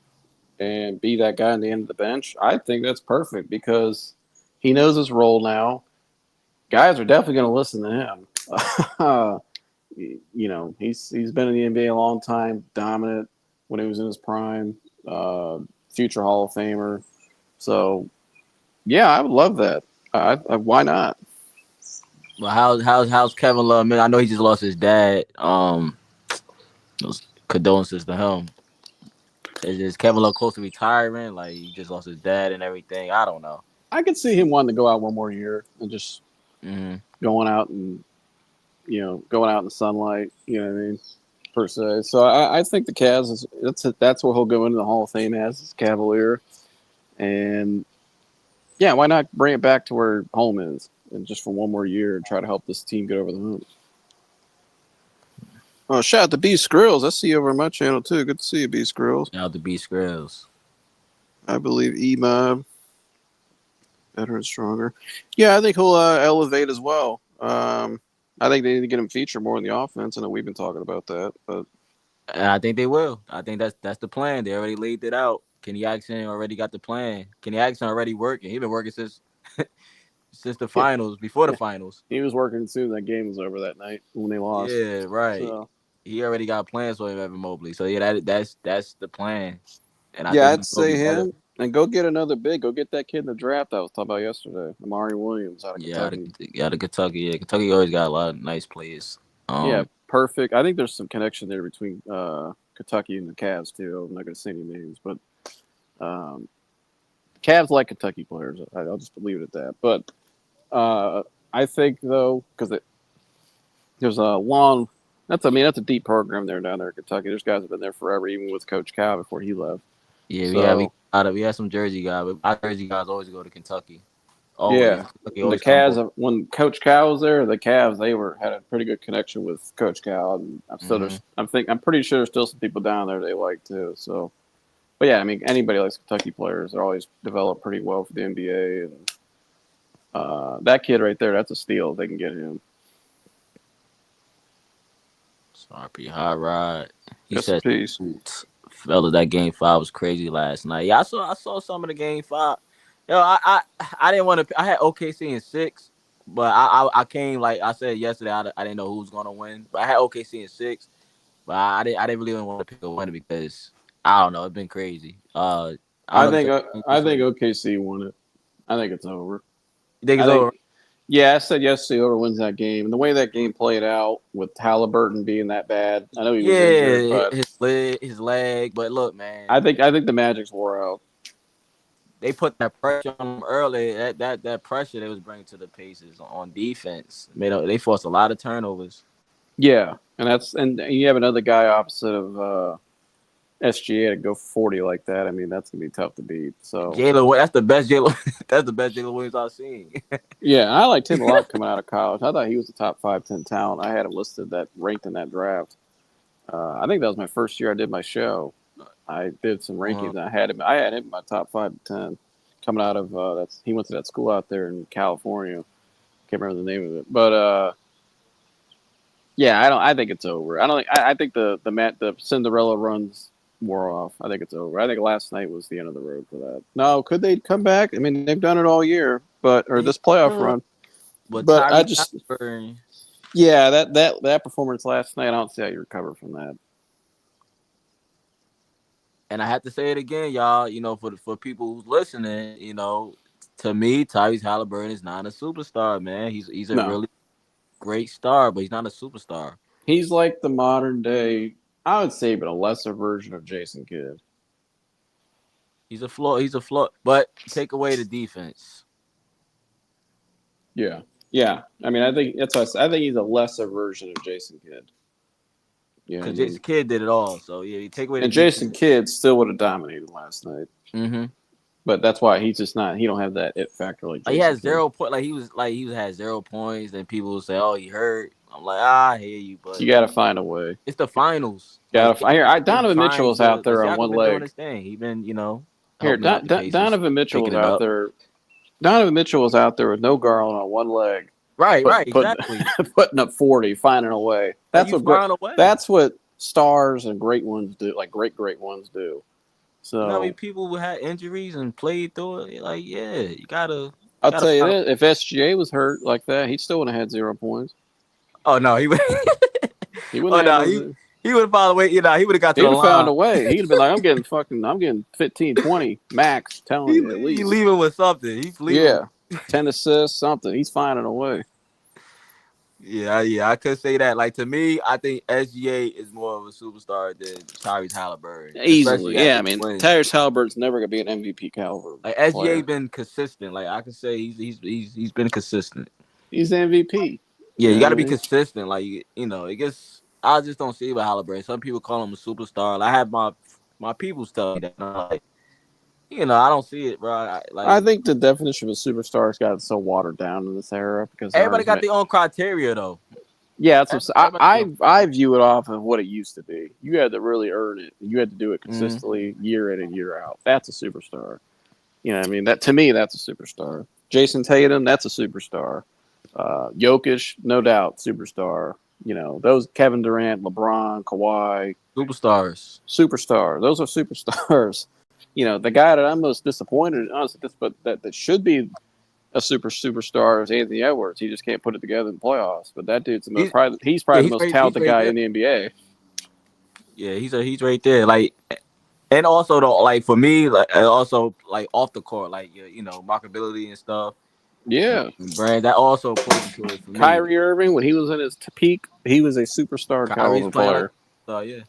and be that guy on the end of the bench, I think that's perfect because he knows his role now. guys are definitely going to listen to him. You know, he's been in the NBA a long time, dominant when he was in his prime, future Hall of Famer. So, yeah, I would love that. Why not? Well, how's Kevin Love? Man, I know he just lost his dad. Those condolences to him. Is Kevin Love close to retiring? Like he just lost his dad and everything. I don't know. I could see him wanting to go out one more year and just going out and going out in the sunlight. You know what I mean? Per se. So I think the Cavs that's what he'll go into the Hall of Fame as Cavalier. And yeah, why not bring it back to where home is and just for one more year and try to help this team get over the hump. Oh, shout out to B Skrills. I see you over on my channel too. Good to see you, B Skrills. Shout out to B Skrills. I believe E-Mob. Better and stronger. Yeah, I think he'll elevate as well. I think they need to get him featured more in the offense. I know we've been talking about that, but I think they will. I think that's the plan. They already laid it out. Kenny Atkinson already got the plan. Kenny Atkinson already working. He's been working since the finals, before the finals. He was working as soon as that game was over that night when they lost. Yeah, right. So. He already got plans for Evan Mobley. So yeah, that's the plan. And I'd say him and go get another big. Go get that kid in the draft I was talking about yesterday, Amari Williams out of Kentucky. Out of Kentucky. Yeah, Kentucky always got a lot of nice players. Yeah, perfect. I think there's some connection there between Kentucky and the Cavs too. I'm not going to say any names, but Cavs like Kentucky players. I'll just leave it at that. But I think though, because there's a long. That's a deep program down there in Kentucky. There's guys that have been there forever, even with Coach Cal before he left. Yeah, we have some Jersey guys, but our Jersey guys always go to Kentucky. Always. Yeah, the Cavs when Coach Cal was there, the Cavs had a pretty good connection with Coach Cal, and I'm pretty sure there's still some people down there they like too. So, but yeah, I mean anybody likes Kentucky players. They're always developed pretty well for the NBA, and that kid right there, that's a steal if they can get him. RP Hot Rod. He said, peace. Fella, that game 5 was crazy last night. Yeah, I saw some of the game 5. Yo, I didn't want to. I had OKC in 6, but I came like I said yesterday. I didn't know who was gonna win, but I had OKC in 6. But I didn't really want to pick a winner because I don't know. It's been crazy. I think OKC won it. I think it's over. You think it's over? Yeah, I said yesterday over wins that game. And the way that game played out with Halliburton being that bad, I know he was injured, but his leg. But look, man, I think the Magic's wore out. They put that pressure on them early. That pressure they was bringing to the Pacers on defense. They forced a lot of turnovers. Yeah, and you have another guy opposite of SGA to go 40 like that. I mean, that's gonna be tough to beat. So that's the best Jalen Williams I've seen. Yeah, I liked him a lot coming out of college. I thought he was a top 5-10 talent. I had him ranked in that draft. I think that was my first year I did my show. I did some rankings. And I had him in my top 5 to 10 coming out of he went to that school out there in California. Can't remember the name of it, but yeah, I think it's over. I think the Cinderella runs wore off. I think it's over. I think last night was the end of the road for that. No, could they come back? I mean, they've done it all year, or this playoff run. But I just, yeah, that performance last night, I don't see how you recover from that. And I have to say it again, y'all. You know, for people who's listening, you know, to me, Tyrese Halliburton is not a superstar, man. He's a really great star, but he's not a superstar. He's like the modern day, I would say, but a lesser version of Jason Kidd. He's a flaw, but take away the defense. Yeah. I mean, I think that's what I think he's a lesser version of Jason Kidd. Because Jason Kidd did it all, so yeah, you take away. And Jason Kidd still would have dominated last night. Mm-hmm. But that's why he's just not. He don't have that it factor like Jason he has Kidd. 0 point. He had 0 points, and people will say, "Oh, he hurt." I'm like, I hear you, but you got to find a way. It's the finals. Donovan Mitchell was out there on one leg. He been, Donovan Mitchell was out there. Donovan Mitchell was out there with no Garland on one leg. Right, exactly. Putting up 40, finding a way. That's what stars and great ones do, like great ones do. So I mean, people who had injuries and played through it, like, yeah, you gotta I'll tell you this, if SGA was hurt like that, he still would have had 0 points. Oh no, he would. He wouldn't have. He would have found a way. You know, he would have got to the line. He would have found a way. He'd have been like, I'm getting 15, 20 max. Telling you, at least he's leaving with something. He's leaving. Yeah, 10 assists, something. He's finding a way. Yeah, I could say that. Like, to me, I think SGA is more of a superstar than Tyrese Halliburton. Easily, yeah. I mean, Tyrese Halliburton's never gonna be an MVP caliber. Like, SGA been consistent. Like, I can say he's been consistent. He's the MVP. Yeah, you got to be consistent. Like, you know, it gets. I just don't see it with Halliburton. Some people call him a superstar. Like, I have my people tell me that. Like, you know, I don't see it, bro. I think the definition of a superstar has gotten so watered down in this era because everybody got their own criteria, though. Yeah, that's what I view it off of what it used to be. You had to really earn it. You had to do it consistently, year in and year out. That's a superstar. You know what I mean? That to me, that's a superstar. Jason Tatum, that's a superstar. Jokic, no doubt, superstar. You know, those Kevin Durant, LeBron, Kawhi, superstars. Those are superstars. You know, the guy that I'm most disappointed, honestly, but that should be a superstar is Anthony Edwards. He just can't put it together in the playoffs. But that dude's he's probably the most talented guy in the NBA. Yeah, he's right there. Like, and also though, like for me, like also like off the court, like you know, marketability and stuff. Yeah, brand that also plays into it for me. Kyrie Irving, when he was in his peak, he was a superstar caliber player. Yeah.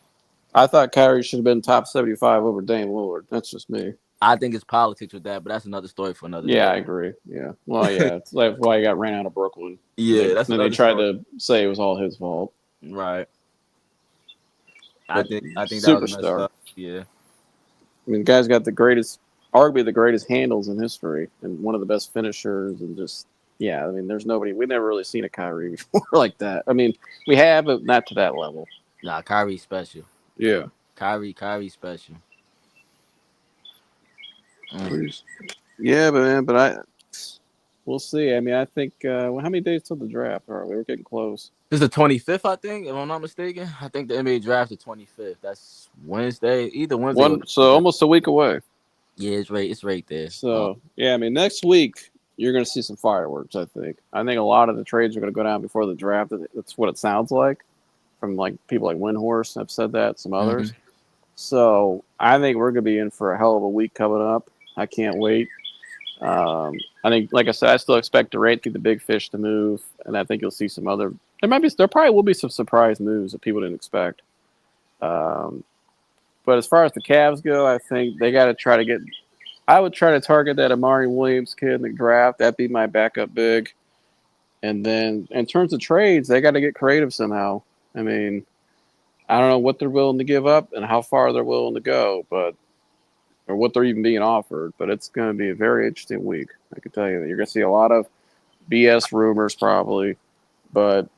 I thought Kyrie should have been top 75 over Dame Lillard. That's just me. I think it's politics with that, but that's another story for another day. I agree. Yeah. Well, yeah, it's like why he got ran out of Brooklyn. Yeah, that's. And they tried to say it was all his fault. Right. I think that superstar. Was messed up. Yeah. I mean, the guy's got arguably the greatest handles in history, and one of the best finishers, and just I mean, there's nobody. We've never really seen a Kyrie before like that. I mean, we have, but not to that level. Nah, Kyrie's special. Yeah. Kyrie special. Yeah, but we'll see. I mean, I think how many days till the draft are we? We're getting close. It's the 25th, I think, if I'm not mistaken. I think the NBA draft is 25th. That's Wednesday, either Wednesday. So almost a week away. Yeah, it's right there. So I mean, next week you're going to see some fireworks. I think a lot of the trades are going to go down before the draft. That's what it sounds like from like people like Windhorse have said that. Some others. Mm-hmm. So I think we're going to be in for a hell of a week coming up. I can't wait. I think, like I said, I still expect Durant to be the big fish to move, and I think you'll see some other. There probably will be some surprise moves that people didn't expect. But as far as the Cavs go, I think they got to try to get. I would try to target that Amari Williams kid in the draft. That'd be my backup big. And then in terms of trades, they got to get creative somehow. I mean, I don't know what they're willing to give up and how far they're willing to go, or what they're even being offered. But it's going to be a very interesting week. I can tell you that you're going to see a lot of BS rumors probably, but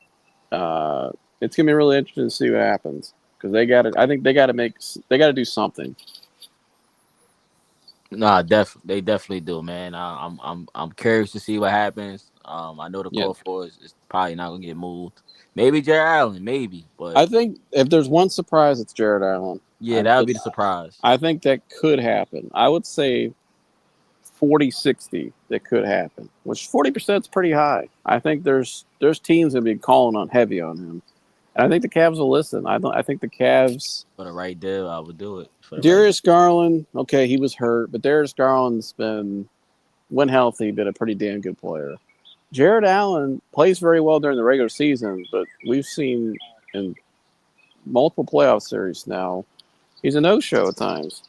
it's going to be really interesting to see what happens because I think they got to do something. Nah, they definitely do, man. I'm curious to see what happens. I know the core floor is probably not gonna get moved. Maybe Jared Allen, maybe, but I think if there's one surprise, it's Jared Allen. Yeah, that would be the surprise. I think that could happen. I would say 40-60 that could happen, which 40% is pretty high. I think there's teams that be calling on heavy on him. And I think the Cavs will listen. I think the Cavs for the right deal, I would do it. Darius Garland, okay, he was hurt, but Darius Garland's when healthy, been a pretty damn good player. Jared Allen plays very well during the regular season, but we've seen in multiple playoff series now, he's a no-show at times.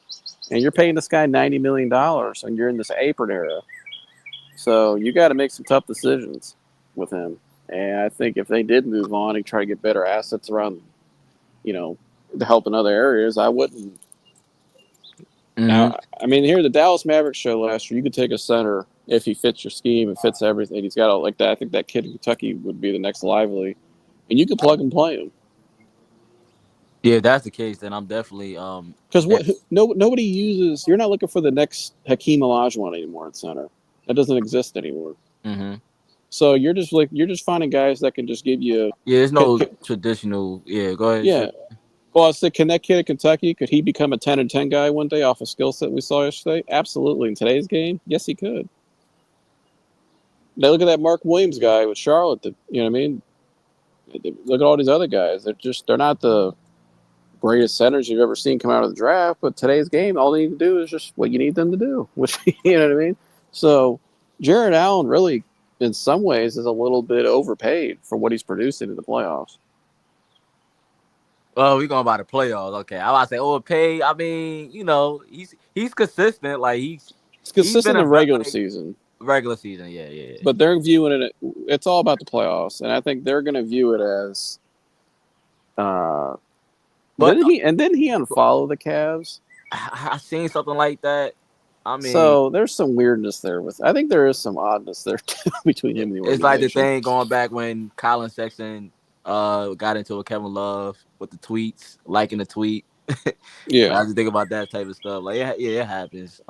And you're paying this guy $90 million, and you're in this apron era. So you got to make some tough decisions with him. And I think if they did move on and try to get better assets around, to help in other areas, I wouldn't. Mm-hmm. Now, I mean, here the Dallas Mavericks show last year, you could take a center if he fits your scheme and fits everything. He's got like that. I think that kid in Kentucky would be the next Lively, and you could plug and play him. Yeah, if that's the case, then I'm definitely because nobody uses. You're not looking for the next Hakeem Olajuwon anymore at center. That doesn't exist anymore. Mm-hmm. So you're just finding guys that can just give you. Yeah, there's no traditional. Yeah, go ahead. Yeah. Well, I said, can that kid at Kentucky, could he become a 10-10 guy one day off a skill set we saw yesterday? Absolutely. In today's game, yes, he could. They look at that Mark Williams guy with Charlotte. You know what I mean? Look at all these other guys. They're not the greatest centers you've ever seen come out of the draft. But today's game, all they need to do is just what you need them to do. Which you know what I mean? So Jared Allen really, in some ways, is a little bit overpaid for what he's producing in the playoffs. Oh, we going by the playoffs. Okay, I was say overpaid. I mean, he's consistent. Like It's consistent in regular season. Regular season, yeah. But they're viewing it. It's all about the playoffs, and I think they're going to view it as. Didn't he unfollow the Cavs? I seen something like that. I mean, so there's some weirdness there I think there is some oddness there too between him and the organization. It's like the thing going back when Colin Sexton got into a Kevin Love with the tweets, liking the tweet. Yeah, I just think about that type of stuff. Like, it happens.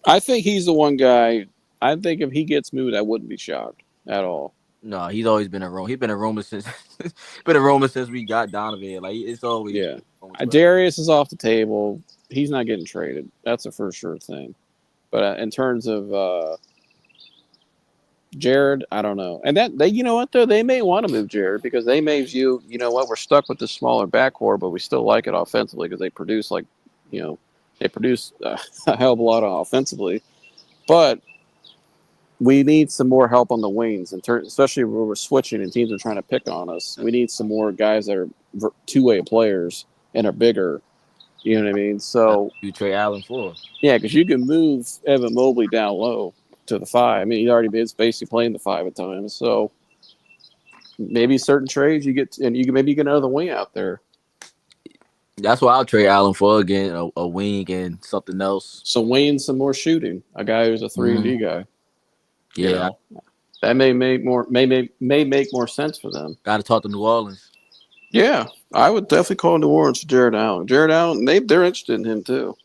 I think he's the one guy. I think if he gets moved, I wouldn't be shocked at all. No, he's always been a rumor. He's been a rumor since we got Donovan. Like, it's always Darius is off the table. He's not getting traded. That's a for sure thing. But in terms of Jared, I don't know. And you know what though, they may want to move Jared because they may view, you know what, we're stuck with the smaller backcourt, but we still like it offensively because they produce a hell of a lot offensively. But we need some more help on the wings, especially when we're switching and teams are trying to pick on us. We need some more guys that are two-way players and are bigger. You know what I mean? So you trade Allen for? Yeah, because you can move Evan Mobley down low to the 5. I mean, he already is basically playing the 5 at times. So maybe certain trades you get another wing out there. That's what I'll trade Allen for again, a wing and something else. Some wing, some more shooting. A guy who's a 3-and-D guy. Yeah, you know, that may make more sense for them. Got to talk to New Orleans. Yeah, I would definitely call New Orleans for Jared Allen. Jared Allen, they're interested in him too.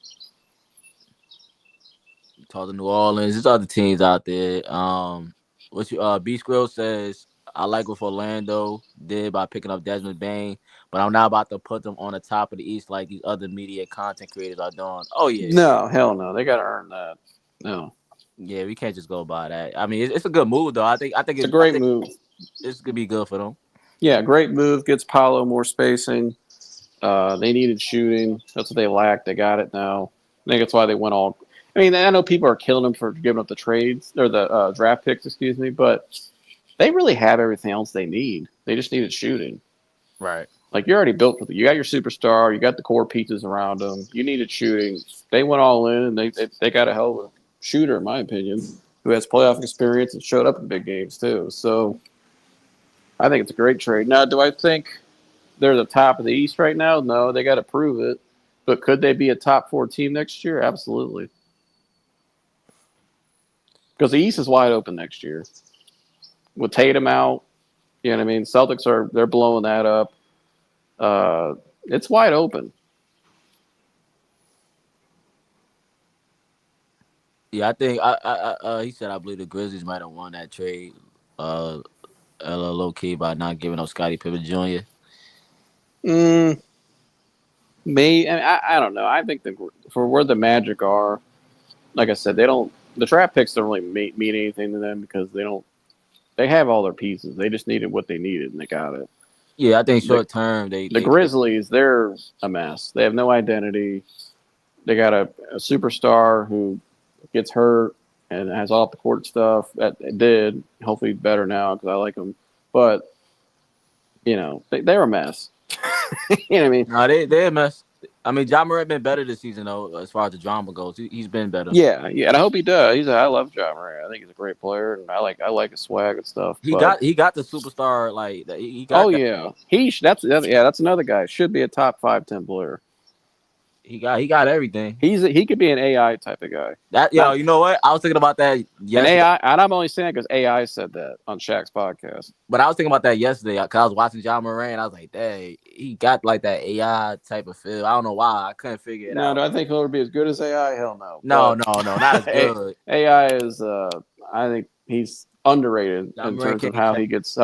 Talk to New Orleans. There's other teams out there. Beast Grill says, I like what Orlando did by picking up Desmond Bain, but I'm not about to put them on the top of the East like these other media content creators are doing. Oh yeah. No, hell no. They got to earn that. No. Yeah, we can't just go by that. I mean, it's a good move though. I think it's a great move. This could be good for them. Yeah, great move. Gets Paolo more spacing. They needed shooting. That's what they lacked. They got it now. I think that's why they went all. I mean, I know people are killing them for giving up the trades or the draft picks, but they really have everything else they need. They just needed shooting. Right. Like you're already built for it. You got your superstar. You got the core pieces around them. You needed shooting. They went all in, and they got a hell of a shooter, in my opinion, who has playoff experience and showed up in big games too. So I think it's a great trade. Now, do I think they're the top of the East right now? No, they got to prove it. But could they be a top 4 team next year? Absolutely. Because the East is wide open next year. With Tatum out, you know what I mean? Celtics they're blowing that up. It's wide open. Yeah, I think he said I believe the Grizzlies might have won that trade, low-key by not giving up Scottie Pippen Jr. I don't know. I think for where the Magic are, like I said, the draft picks don't really mean anything to them because they have all their pieces. They just needed what they needed and they got it. Yeah, I think short term the Grizzlies, they're a mess. They have no identity. They got a superstar who gets hurt and has off the court stuff. That it did. Hopefully better now because I like him. But they're a mess. You know what I mean? No, they're a mess. I mean, Ja Morant been better this season though, as far as the drama goes. He's been better. Yeah, and I hope he does. I love Ja Morant. I think he's a great player, and I like his swag and stuff. He got the superstar like he got. Oh yeah, that's another guy. Should be a top 5-10 player. He got everything. He could be an AI type of guy. You know what? I was thinking about that yesterday. An AI, and I'm only saying because AI said that on Shaq's podcast. But I was thinking about that yesterday because I was watching Ja Morant. I was like, dang, he got like that AI type of feel. I don't know why. I couldn't figure it out. No, do I think he'll be as good as AI? Hell no. No, not as good. AI is, I think he's underrated in terms of how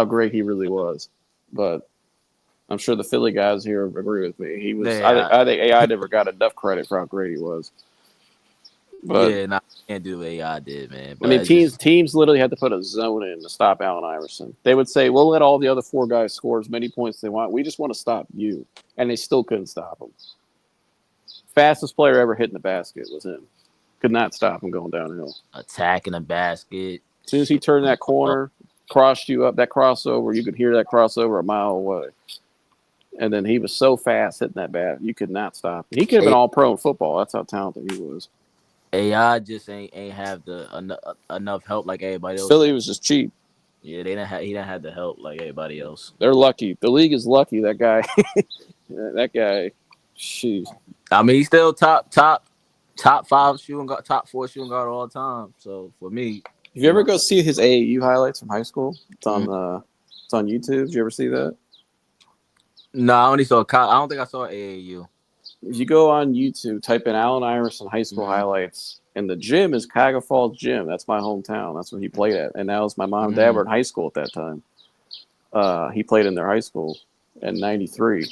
great he really was. But I'm sure the Philly guys here agree with me. I think AI never got enough credit for how great he was. But yeah, nah, can't do what AI did, man. I But mean, it's just, teams literally had to put a zone in to stop Allen Iverson. They would say, "We'll let all the other 4 guys score as many points as they want. We just want to stop you," and they still couldn't stop him. Fastest player ever hitting the basket was him. Could not stop him going downhill. attacking the basket. As soon as he turned that corner, crossed you up, that crossover, you could hear that crossover a mile away. And then he was so fast hitting that bat, you could not stop him. He could have been all pro in football. That's how talented he was. AI just ain't have the enough help like everybody else. Philly was just cheap. Yeah, he didn't have the help like everybody else. They're lucky. The league is lucky. That guy, that guy, jeez. I mean, he's still top 5 shooting guard, top 4 shooting guard all the time. So for me, If you ever go see his AAU highlights from high school, it's on YouTube. Did you ever see that? No, I only saw. I don't think I saw AAU. If you go on YouTube, type in Allen Iverson high school highlights, and the gym is Cuyahoga Falls Gym. That's my hometown. That's where he played at. And that was my mom and dad were in high school at that time. He played in their high school in '93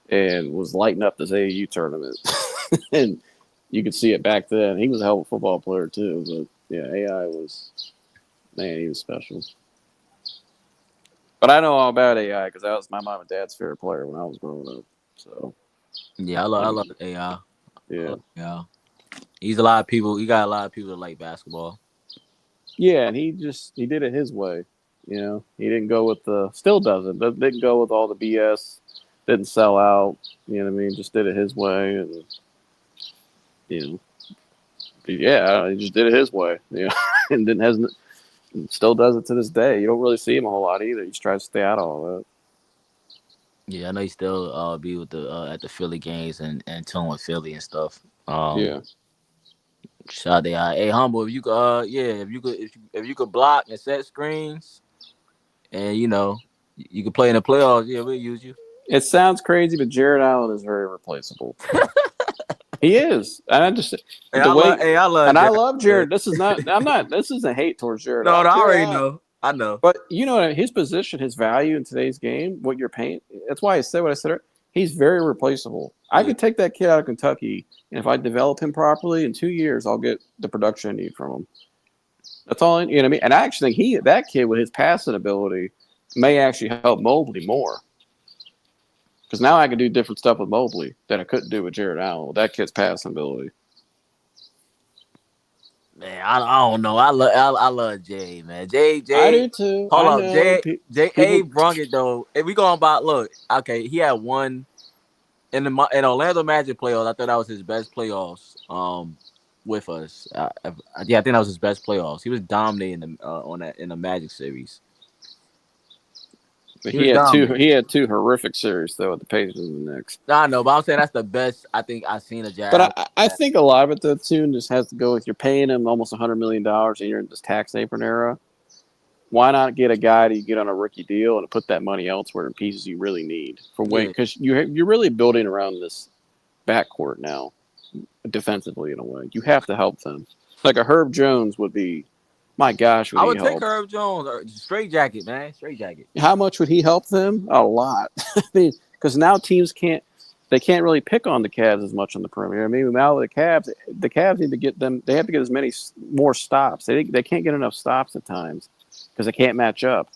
and was lighting up this AAU tournament. And you could see it back then. He was a hell of a football player too. But yeah, AI was, man, he was special. But I know all about AI because that was my mom and dad's favorite player when I was growing up. So yeah, I love AI. Yeah. He's a lot of people. He got a lot of people that like basketball. Yeah, and he did it his way. You know, he didn't go with still doesn't, but didn't go with all the BS. Didn't sell out. You know what I mean? Just did it his way, and yeah, he just did it his way. You know, and still does it to this day. You don't really see him a whole lot either. He just tries to stay out of all that. Yeah, I know he still be with the at the Philly games and tune with Philly and stuff. Yeah. Shout out to AI. Hey, Humble, if you could block and set screens, and you could play in the playoffs, yeah, we'll use you. It sounds crazy, but Jared Allen is very replaceable. He is. And I love Jared. This isn't hate towards Jared. No, I already know. I know. But his position, his value in today's game, what you're paying, that's why I said what I said. He's very replaceable. I could take that kid out of Kentucky, and if I develop him properly, in 2 years, I'll get the production I need from him. That's all. You know what I mean? And I actually think that kid with his passing ability may actually help Mobley more. Because now I can do different stuff with Mobley that I couldn't do with Jared Allen with that kid's passing ability. Man, I don't know. I love Jay, man. Jay. I do too. Hold up, Jay brung it though. If we going about okay, he had one in Orlando Magic playoffs. I thought that was his best playoffs. With us, I think that was his best playoffs. He was dominating in the Magic series. He had two horrific series though with the Pacers and the Knicks. I know, but I'm saying that's the best I think I've seen a Jazz. But I think a lot of it though too just has to go with you're paying him almost $100 million and you're in this tax apron era. Why not get a guy to get on a rookie deal and put that money elsewhere in pieces you really need because you're really building around this backcourt now, defensively in a way. You have to help them. Like a Herb Jones would be. My gosh, I would take Herb Jones. Straight jacket, man. Straight jacket. How much would he help them? A lot. I mean, because now teams can't really pick on the Cavs as much on the perimeter. I mean, now the Cavs need to get them. They have to get as many more stops. They can't get enough stops at times because they can't match up.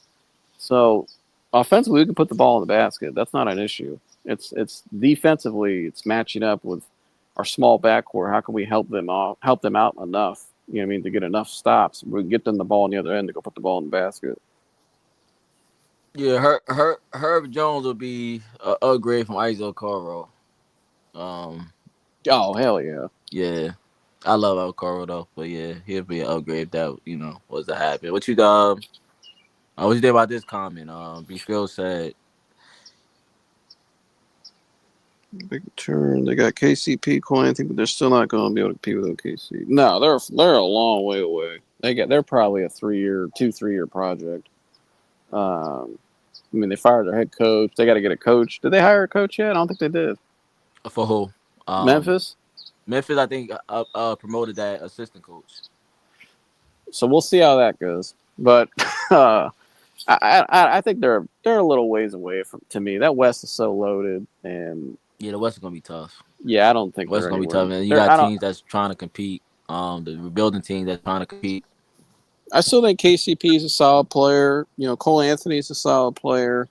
So offensively, we can put the ball in the basket. That's not an issue. It's defensively, it's matching up with our small backcourt. How can we help them out enough? You know what I mean, to get enough stops, we can get them the ball on the other end to go put the ball in the basket. Yeah, Herb Jones will be an upgrade from Isaac Okoro. Oh hell yeah! Yeah, I love Okoro though, but yeah, he'll be an upgrade if that was to happen. What you think about this comment? B. Phil said. Big turn. They got KCP coin, but they're still not going to be able to compete with OKC. No, they're a long way away. They're probably a 3-year project. I mean, they fired their head coach. They got to get a coach. Did they hire a coach yet? I don't think they did. For who? Memphis. Memphis, I think, promoted that assistant coach. So we'll see how that goes. But I think they're a little ways away to me. That West is so loaded and. Yeah, the West is gonna be tough. Yeah, I don't think West is gonna be tough, man. You got teams that's trying to compete. the rebuilding team that's trying to compete. I still think KCP is a solid player. Cole Anthony is a solid player.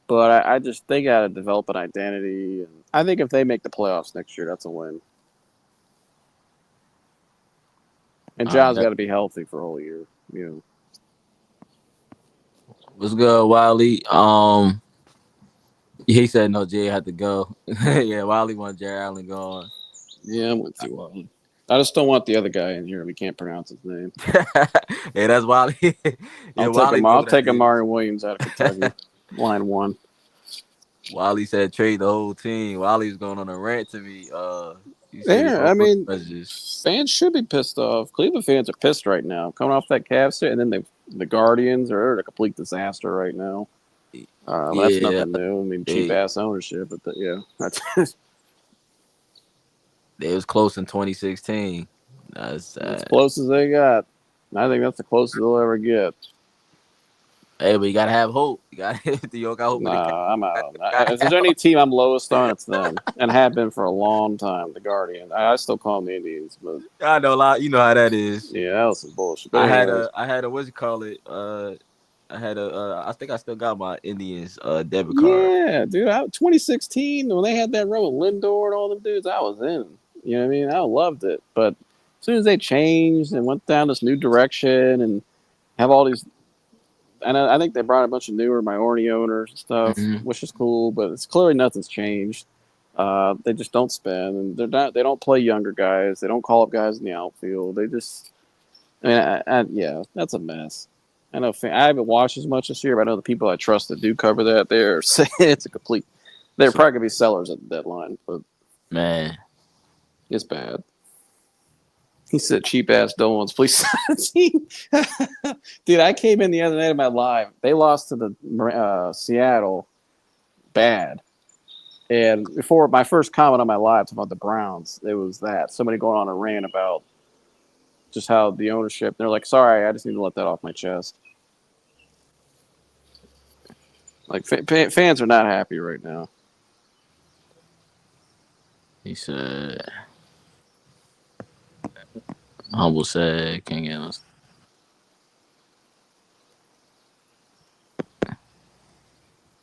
But I just they got to develop an identity. And I think if they make the playoffs next year, that's a win. And John's got to be healthy for a whole year. What's good, Wiley? He said no. Jay had to go. Yeah, Wiley want Jared Allen gone. Yeah, I'm with you, Wiley. I just don't want the other guy in here. We can't pronounce his name. Yeah, that's Wiley. Yeah, I'll take Amari Williams out of Kentucky. Line 1. Wiley said trade the whole team. Wiley's going on a rant to me. Yeah, I mean, fans should be pissed off. Cleveland fans are pissed right now, coming off that Cavs set, and then the Guardians are a complete disaster right now. That's nothing new. I mean, cheap ass ownership, but that's It was close in 2016. That's as close as they got. I think that's the closest they'll ever get. Hey, but you gotta have hope. You got hope. Nah, I'm out. If there's any team I'm lowest on, it's them, and have been for a long time. The Guardian. I still call them the Indians, but I know a lot. You know how that is. Yeah, that was some bullshit. But I had a what you call it? I think I still got my Indians debit card. Yeah, dude. 2016 when they had that run with Lindor and all them dudes, I was in. You know what I mean? I loved it. But as soon as they changed and went down this new direction and have all these. And I think they brought a bunch of newer minority owners and stuff, which is cool. But it's clearly nothing's changed. They just don't spend, and they don't play younger guys. They don't call up guys in the outfield. They just, yeah, that's a mess. I know I haven't watched as much this year, but I know the people I trust that do cover that they're saying it's a complete. They're probably gonna be sellers at the deadline, but man, it's bad. He said, cheap ass Dolans, please. Dude, I came in the other night of my live. They lost to the Seattle bad. And before my first comment on my live about the Browns, it was that. Somebody going on a rant about just how the ownership, they're like, sorry, I just need to let that off my chest. Like, fans are not happy right now. He said... Humble said, can't get us.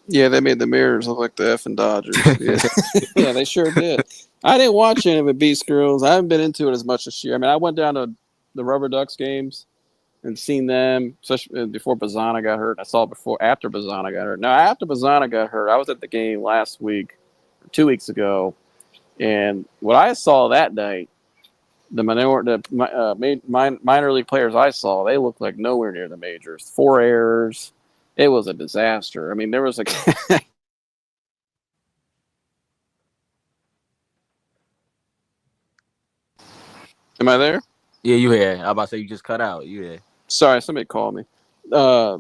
Yeah, they made the Mariners look like the effing Dodgers. Yeah. Yeah, they sure did. I didn't watch any of it, Beast Girls. I haven't been into it as much this year. I mean, I went down to the Rubber Ducks games and seen them, especially before Bazzana got hurt. I saw it after Bazzana got hurt. Now, after Bazzana got hurt, I was at the game last week, 2 weeks ago, and what I saw that night, the minor league players I saw, they looked like nowhere near the majors. 4 errors. It was a disaster. I mean, there was a Am I there? Yeah, you here. I'm about to say you just cut out. You here. Sorry, somebody called me. Yeah,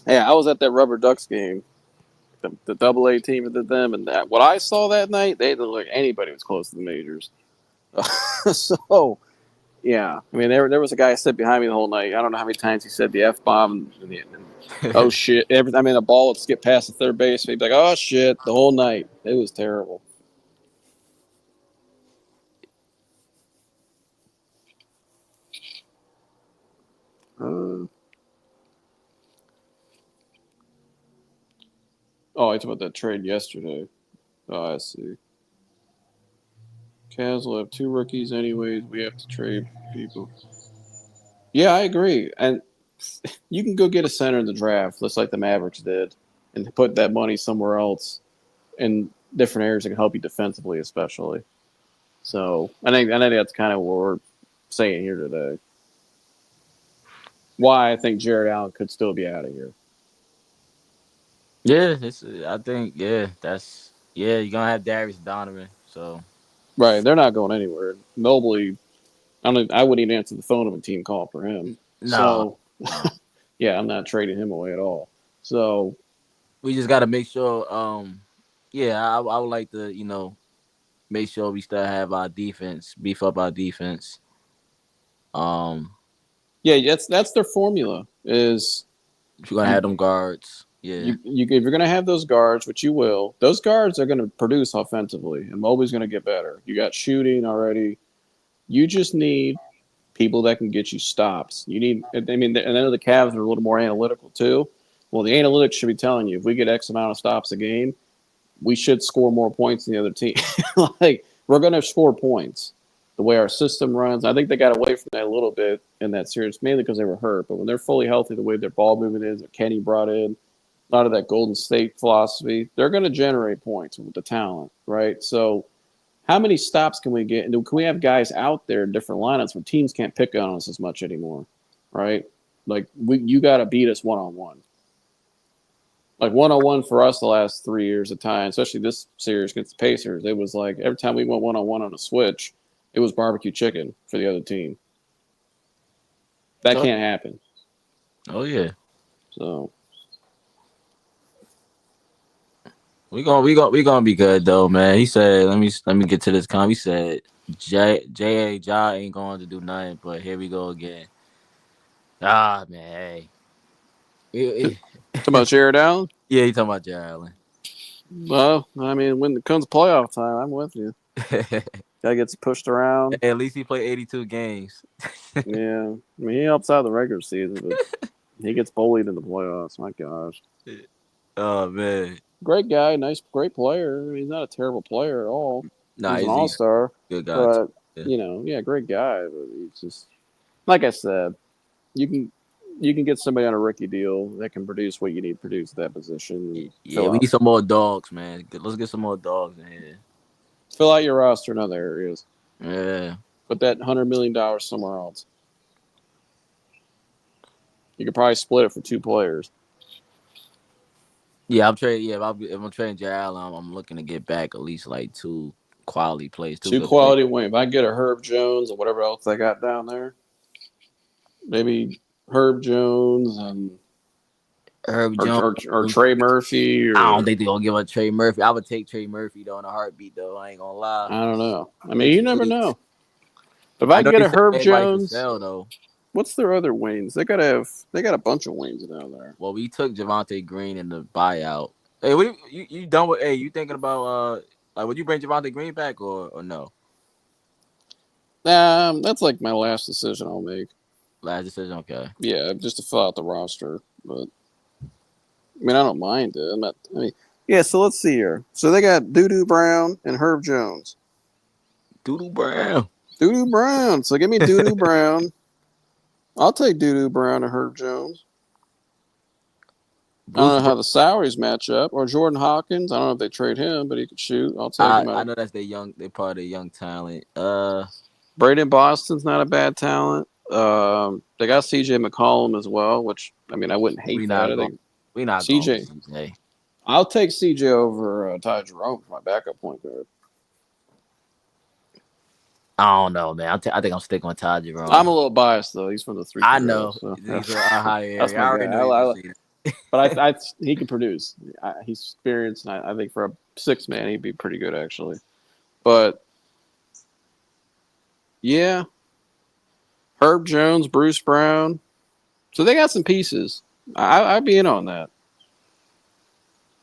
I was at that Rubber Ducks game. The AA team did them, and what I saw that night, they didn't look like anybody was close to the majors. So, yeah. I mean, there was a guy sitting behind me the whole night. I don't know how many times he said the F-bomb. Oh, shit. A ball would skip past the third base. He'd be like, oh, shit, the whole night. It was terrible. Oh, I talked about that trade yesterday. Oh, I see. Cavs will have 2 rookies anyways. We have to trade people. Yeah, I agree. And you can go get a center in the draft, just like the Mavericks did, and put that money somewhere else in different areas that can help you defensively, especially. So I think that's kind of what we're saying here today. Why I think Jared Allen could still be out of here. Yeah, I think you're gonna have Darius Donovan. So right, they're not going anywhere. Mobley, I wouldn't even answer the phone if a team called for him. No. So, yeah, I'm not trading him away at all. So we just got to make sure. I would like to make sure we still have our defense, beef up our defense. Yeah, that's their formula. Is if you're gonna have them guards. Yeah, if you're going to have those guards, which you will, those guards are going to produce offensively, and Mobley's going to get better. You got shooting already. You just need people that can get you stops. You need, I mean, and I know the Cavs are a little more analytical too. Well, the analytics should be telling you if we get X amount of stops a game, we should score more points than the other team. Like, we're going to score points the way our system runs. I think they got away from that a little bit in that series, mainly because they were hurt. But when they're fully healthy, the way their ball movement is, that Kenny brought in, a lot of that Golden State philosophy, they're going to generate points with the talent, right? So how many stops can we get? And can we have guys out there in different lineups where teams can't pick on us as much anymore, right? Like, you got to beat us one-on-one. Like, one-on-one for us the last 3 years of time, especially this series against the Pacers, it was like every time we went one-on-one on a switch, it was barbecue chicken for the other team. That can't happen. Oh, yeah. So we gonna be good though, man. He said, let me get to this comment. He said J.A. Ja ain't going to do nothing, but here we go again. Ah, man. talking about Jared Allen? Yeah, he talking about Jared Allen. Well, I mean, when it comes to playoff time, I'm with you. Guy gets pushed around. Hey, at least he played 82 games. Yeah. I mean, he helps out the regular season, but he gets bullied in the playoffs. My gosh. Oh, man. Great guy, great player. He's not a terrible player at all. Nah, he's an all-star. Good guy. But, yeah. Great guy. But he's just, like I said, you can get somebody on a rookie deal that can produce what you need to produce at that position. Yeah, we need some more dogs, man. Let's get some more dogs in here. Fill out your roster in other areas. Yeah. Put that $100 million somewhere else. You could probably split it for 2 players. Yeah, I'm trading. Yeah, if I'm trading Jared Allen, I'm looking to get back at least like 2 quality plays. 2 quality wings. If I get a Herb Jones or whatever else they got down there, maybe Herb Jones and or Trey Murphy. I don't think they're gonna give up Trey Murphy. I would take Trey Murphy though in a heartbeat though. I ain't gonna lie. I don't know. I mean, you never know. If I get a Herb Jones, though. What's their other wings? They got a bunch of wings down there. Well, we took Javonte Green in the buyout. Hey, what you done with? Hey, you thinking about like would you bring Javonte Green back or no? That's like my last decision I'll make. Last decision, okay. Yeah, just to fill out the roster, but I mean I don't mind it. Yeah. So let's see here. So they got Doodoo Brown and Herb Jones. Doodoo Brown. So give me Doodoo Brown. I'll take Doodoo Brown and Herb Jones. I don't know how the salaries match up. Or Jordan Hawkins. I don't know if they trade him, but he could shoot. I'll take him out. I know that's they're part of their young talent. Braden Boston's not a bad talent. They got CJ McCollum as well, which I mean I wouldn't hate that. We not CJ. CJ. I'll take CJ over Ty Jerome for my backup point guard. I don't know, man. I think I'm sticking with Ty Jerome. I'm a little biased though. He's from the 3. I know. So. These are high area. That's I already know. But he can produce. He's experienced, and I think for a 6-man, he'd be pretty good actually. But yeah, Herb Jones, Bruce Brown. So they got some pieces. I'd be in on that.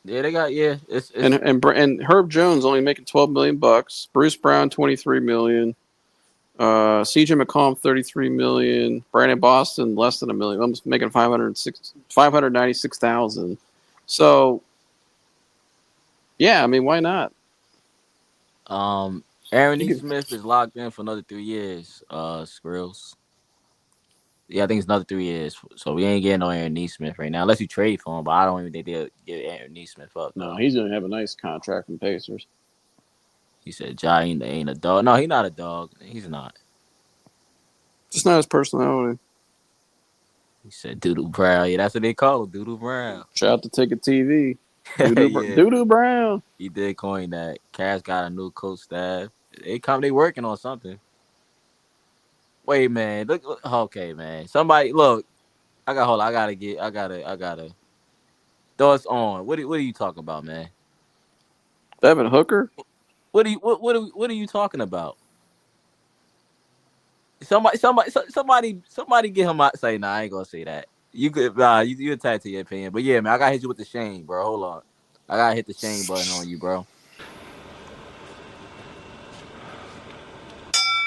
Yeah, they got It's and Herb Jones only making $12 million. Bruce Brown $23 million. CJ McCollum $33 million. Brandon Boston less than $1 million. I'm making $596,000. So yeah, I mean, why not? Aaron E. Smith is locked in for another 3 years. Skrills. Yeah, I think it's another 3 years. So we ain't getting no Aaron Nesmith right now, unless you trade for him. But I don't even think they'll give Aaron Nesmith up. No, he's gonna have a nice contract from Pacers. He said Ja ain't a dog. No, he's not a dog. He's not. Just not his personality. He said Doodoo Brown. Yeah, that's what they call him, Doodoo Brown. Shout out to Ticket TV. Doodoo Brown. He did coin that. Cavs got a new coach staff. They working on something. Wait, man. Look. Okay, man. Somebody look. I gotta throw us on. What are you talking about, man? Devin Hooker? What are you talking about? Somebody get him out. Say, nah, I ain't gonna say that. You could, you attach to your opinion, but yeah, man, I gotta hit you with the shame, bro. Hold on, I gotta hit the shame button on you, bro.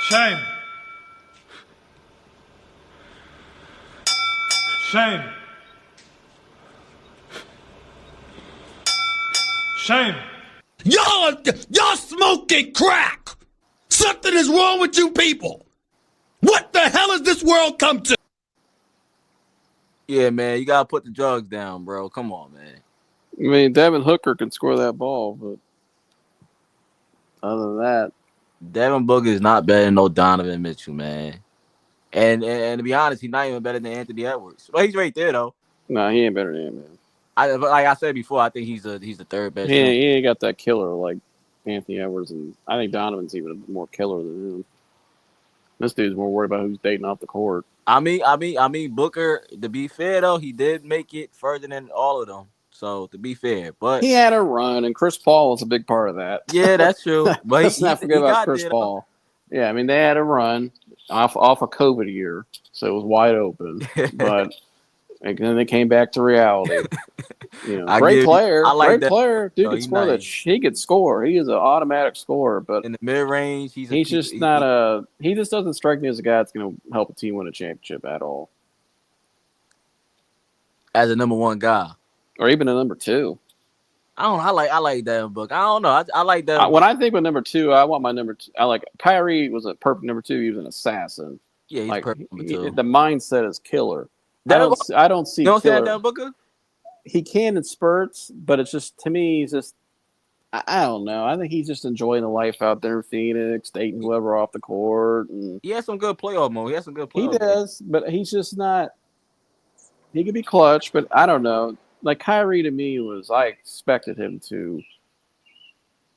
Shame. Shame. Shame. Y'all smoking crack. Something is wrong with you people. What the hell has this world come to? Yeah, man, you gotta put the drugs down, bro. Come on, man. I mean, Devin Hooker can score that ball, but other than that, Devin Booker is not better than no Donovan Mitchell, man. And to be honest, he's not even better than Anthony Edwards. But he's right there though. no, he ain't better than him, man. Like I said before, I think he's the third best. He ain't got that killer like Anthony Edwards, and I think Donovan's even more killer than him. This dude's more worried about who's dating off the court. I mean, Booker. To be fair though, he did make it further than all of them. So to be fair, but he had a run, and Chris Paul was a big part of that. Yeah, that's true. But let's not forget about Chris Paul. Yeah, I mean they had a run off a COVID year, so it was wide open. But and then they came back to reality. You know, great player, great player. Dude could score that. He could score. He is an automatic scorer, but in the mid range, he just doesn't strike me as a guy that's going to help a team win a championship at all. As a number one guy, or even a number two. I don't know. I like Devin Booker. I don't know. I like that. When I think of number two, I want my number two. I like Kyrie was a perfect number two. He was an assassin. Yeah, he's perfect number two. The mindset is killer. I don't see. You don't see killer. that Devin Booker? He can in spurts, but it's just to me, he's just. I don't know. I think he's just enjoying the life out there in Phoenix, dating whoever off the court. And he has some good playoff mode. He has some good playoff. He does, but he's just not. He can be clutch, but I don't know. Like Kyrie to me I expected him to.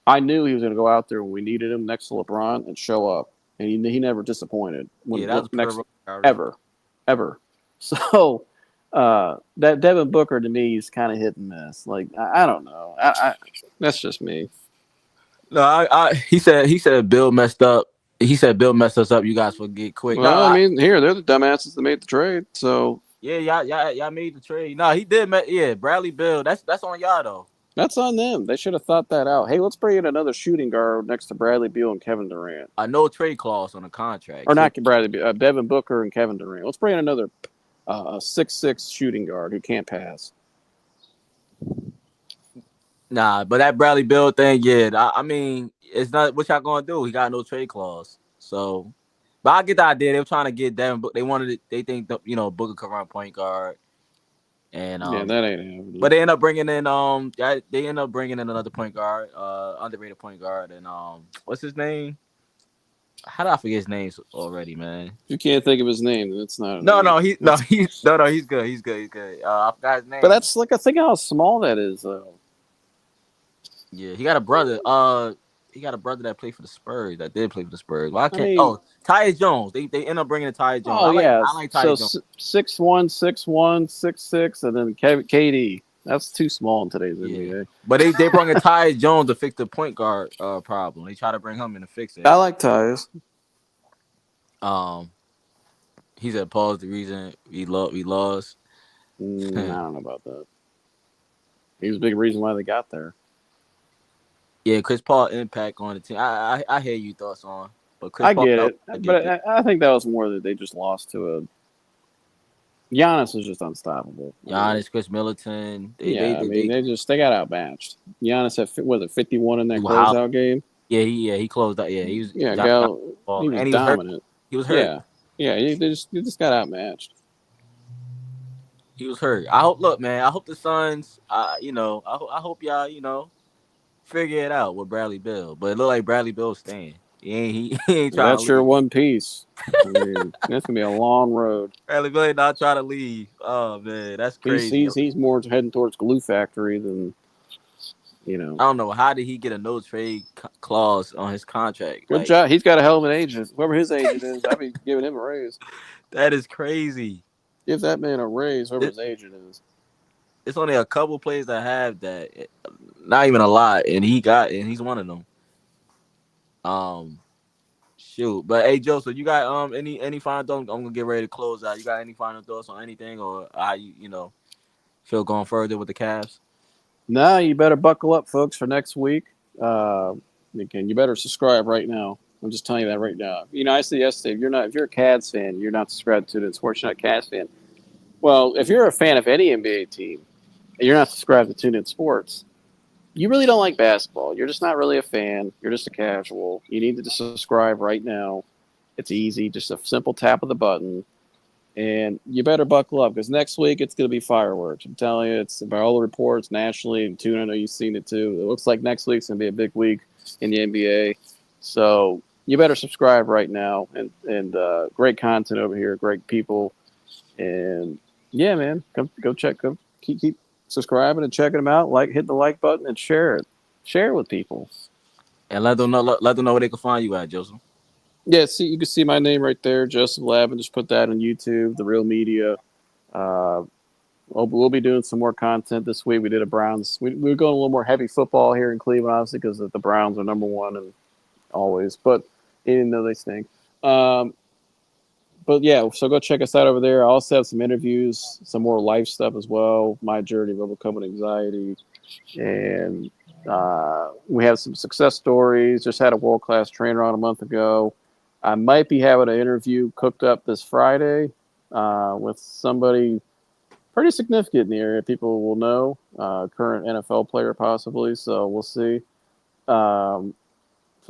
I knew he was going to go out there when we needed him next to LeBron and show up, and he never disappointed. Ever. So that Devin Booker to me is kind of hit and miss. Like I don't know. I that's just me. No, he said Bill messed up. He said Bill messed us up. You guys forget quick. Well, I mean, they're the dumbasses that made the trade. So yeah, y'all made the trade. No, he did. Yeah, Bradley Beal. That's on y'all though. That's on them. They should have thought that out. Hey, let's bring in another shooting guard next to Bradley Beal and Kevin Durant. A no trade clause on the contract. Or not Bradley Beal, Devin Booker and Kevin Durant. Let's bring in another 6'6" shooting guard who can't pass. Nah, but that Bradley Beal thing, yeah. I mean, it's not what y'all gonna do. He got no trade clause. So, but I get the idea. They were trying to get Devin. They wanted it. They think Booker could run point guard. And yeah, that ain't happening. But they end up bringing in another point guard, underrated point guard, and what's his name? How did I forget his name already, man? You can't think of his name. It's not. He's good. He's good. I forgot his name. But that's like, I think how small that is, though. Yeah, he got a brother. He got a brother that played for the Spurs. That did play for the Spurs. Well, Tyus Jones. They end up bringing in Tyus Jones. Oh, I like Tyus Jones. 6'1", 6'1", 6'6", and then KD. That's too small in today's NBA. But they brought in Tyus Jones to fix the point guard problem. They try to bring him in to fix it. I like Tyus. He said Paul's the reason we lost. I don't know about that. He was a big reason why they got there. Yeah, Chris Paul impact on the team. I hear you thoughts on, but I get it. But I think that was more that they just lost to a. Giannis was just unstoppable. Giannis, Chris Middleton. They got outmatched. Giannis had 51 in that closeout game. Yeah, he closed out. Yeah, he was. He was dominant. He was hurt. Yeah. He just got outmatched. He was hurt. I hope the Suns. I hope y'all. Figure it out with Bradley Beal, but it looked like Bradley Beal's staying. He ain't trying. That's your one piece. I mean, that's gonna be a long road. Bradley Beal ain't not trying to leave. Oh man, that's crazy. He's more heading towards glue factory than. I don't know. How did he get a no trade clause on his contract? Good job. He's got a hell of an agent. Whoever his agent is, I'd be giving him a raise. That is crazy. Give that man a raise, whoever his agent is. It's only a couple players that have that, not even a lot, and he's one of them. Shoot, but hey, Joe, so you got any final thoughts? I'm gonna get ready to close out. You got any final thoughts on anything, or how you feel going further with the Cavs? No, you better buckle up, folks, for next week. Again, you better subscribe right now. I'm just telling you that right now. I said yesterday, if you're a Cavs fan, you're not subscribed to Tunensports, you're not a Cavs fan. Well, if you're a fan of any NBA team and you're not subscribed to Tunensports, you really don't like basketball. You're just not really a fan. You're just a casual. You need to just subscribe right now. It's easy, just a simple tap of the button. And you better buckle up because next week it's going to be fireworks. I'm telling you, it's about all the reports nationally. And Tune, I know you've seen it too. It looks like next week's going to be a big week in the NBA. So you better subscribe right now. And great content over here, great people. And yeah, man, go check. Keep subscribing and checking them out. Hit the like button and share it. Share it with people. And let them know where they can find you at, Joseph. Yeah, you can see my name right there, Joseph Lavin. Just put that on YouTube, The Real Media. We'll be doing some more content this week. We did a Browns. We're going a little more heavy football here in Cleveland, obviously, because the Browns are number one and always. But even though they stink. But yeah, so go check us out over there. I also have some interviews, some more life stuff as well. My journey of overcoming anxiety, and we have some success stories. Just had a world-class trainer on a month ago. I might be having an interview cooked up this Friday with somebody pretty significant in the area. People will know, current NFL player possibly. So we'll see. So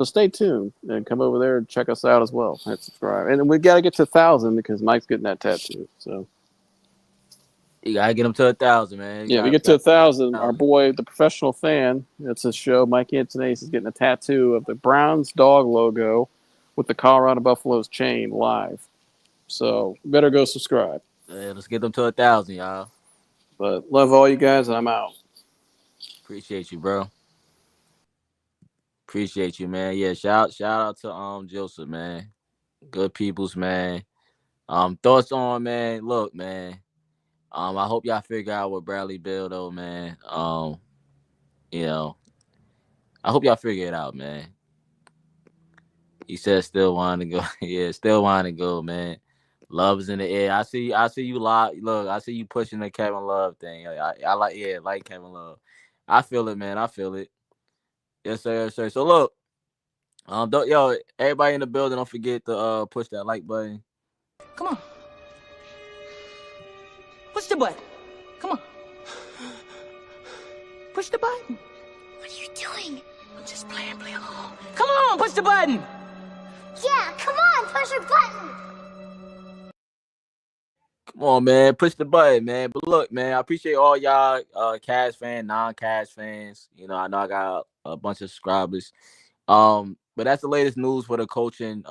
stay tuned and come over there and check us out as well. Hit subscribe. And we got to get to 1,000 because Mike's getting that tattoo. So you got to get him to 1,000, man. We get to 1,000. Our boy, the professional fan, it's his show, Mike Antonace, is getting a tattoo of the Browns dog logo with the Colorado Buffaloes chain live. So better go subscribe. Yeah, let's get them to 1,000, y'all. But love all you guys, and I'm out. Appreciate you, bro. Appreciate you, man. Yeah, shout out to Joseph, man. Good peoples, man. Thoughts on, man. Look, man. I hope y'all figure out what Bradley Beal though, man. You know, I hope y'all figure it out, man. He said still wanting to go. Yeah, still wanting to go, man. Love is in the air. I see you lot. Look, I see you pushing the Kevin Love thing. I like Kevin Love. I feel it, man. I feel it. Yes, sir. Yes, sir. So look, everybody in the building, don't forget to push that like button. Come on. Push the button. Come on. Push the button. What are you doing? I'm just playing, play along. Come on, push the button. Yeah, come on, push your button. Come on, man. Push the button, man. But look, man, I appreciate all y'all Cavs fans, non-Cavs fans. You know, I know I got a bunch of subscribers. But that's the latest news for the coaching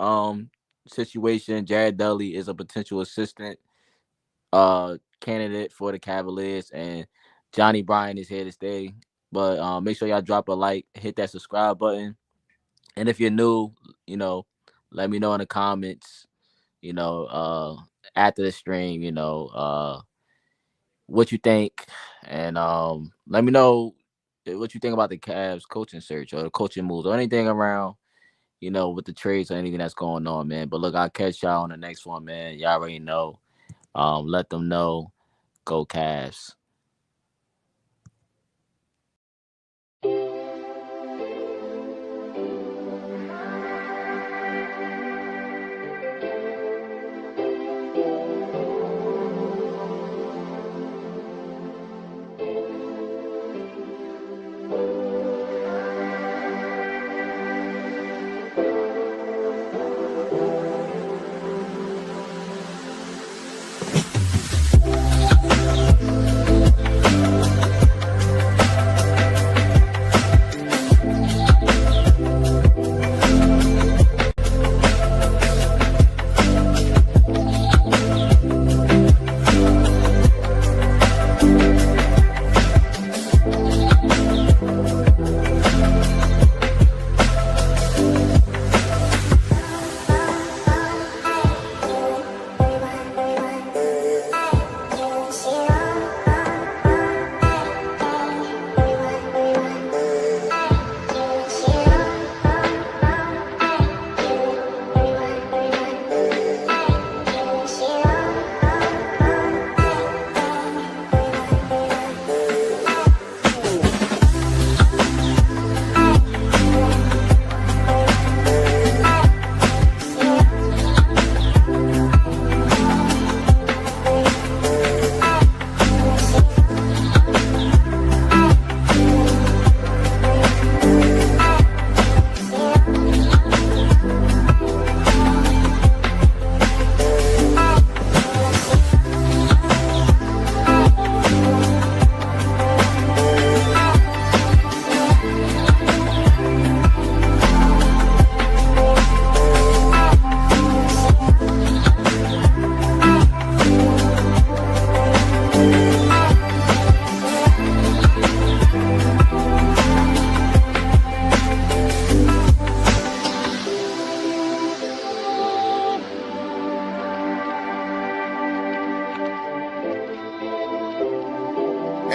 situation. Jared Dudley is a potential assistant candidate for the Cavaliers, and Johnnie Bryant is here to stay. But make sure y'all drop a like, hit that subscribe button. And if you're new, you know, let me know in the comments, you know, after the stream, you know, what you think. And let me know what you think about the Cavs coaching search or the coaching moves or anything around, you know, with the trades or anything that's going on, man. But look, I'll catch y'all on the next one, man. Y'all already know. Let them know. Go Cavs.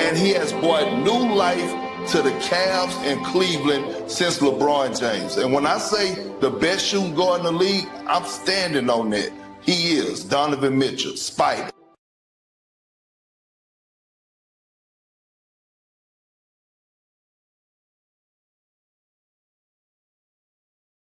and he has brought new life to the Cavs and Cleveland since LeBron James. And when I say the best shooting guard in the league, I'm standing on that. He is Donovan Mitchell, Spider.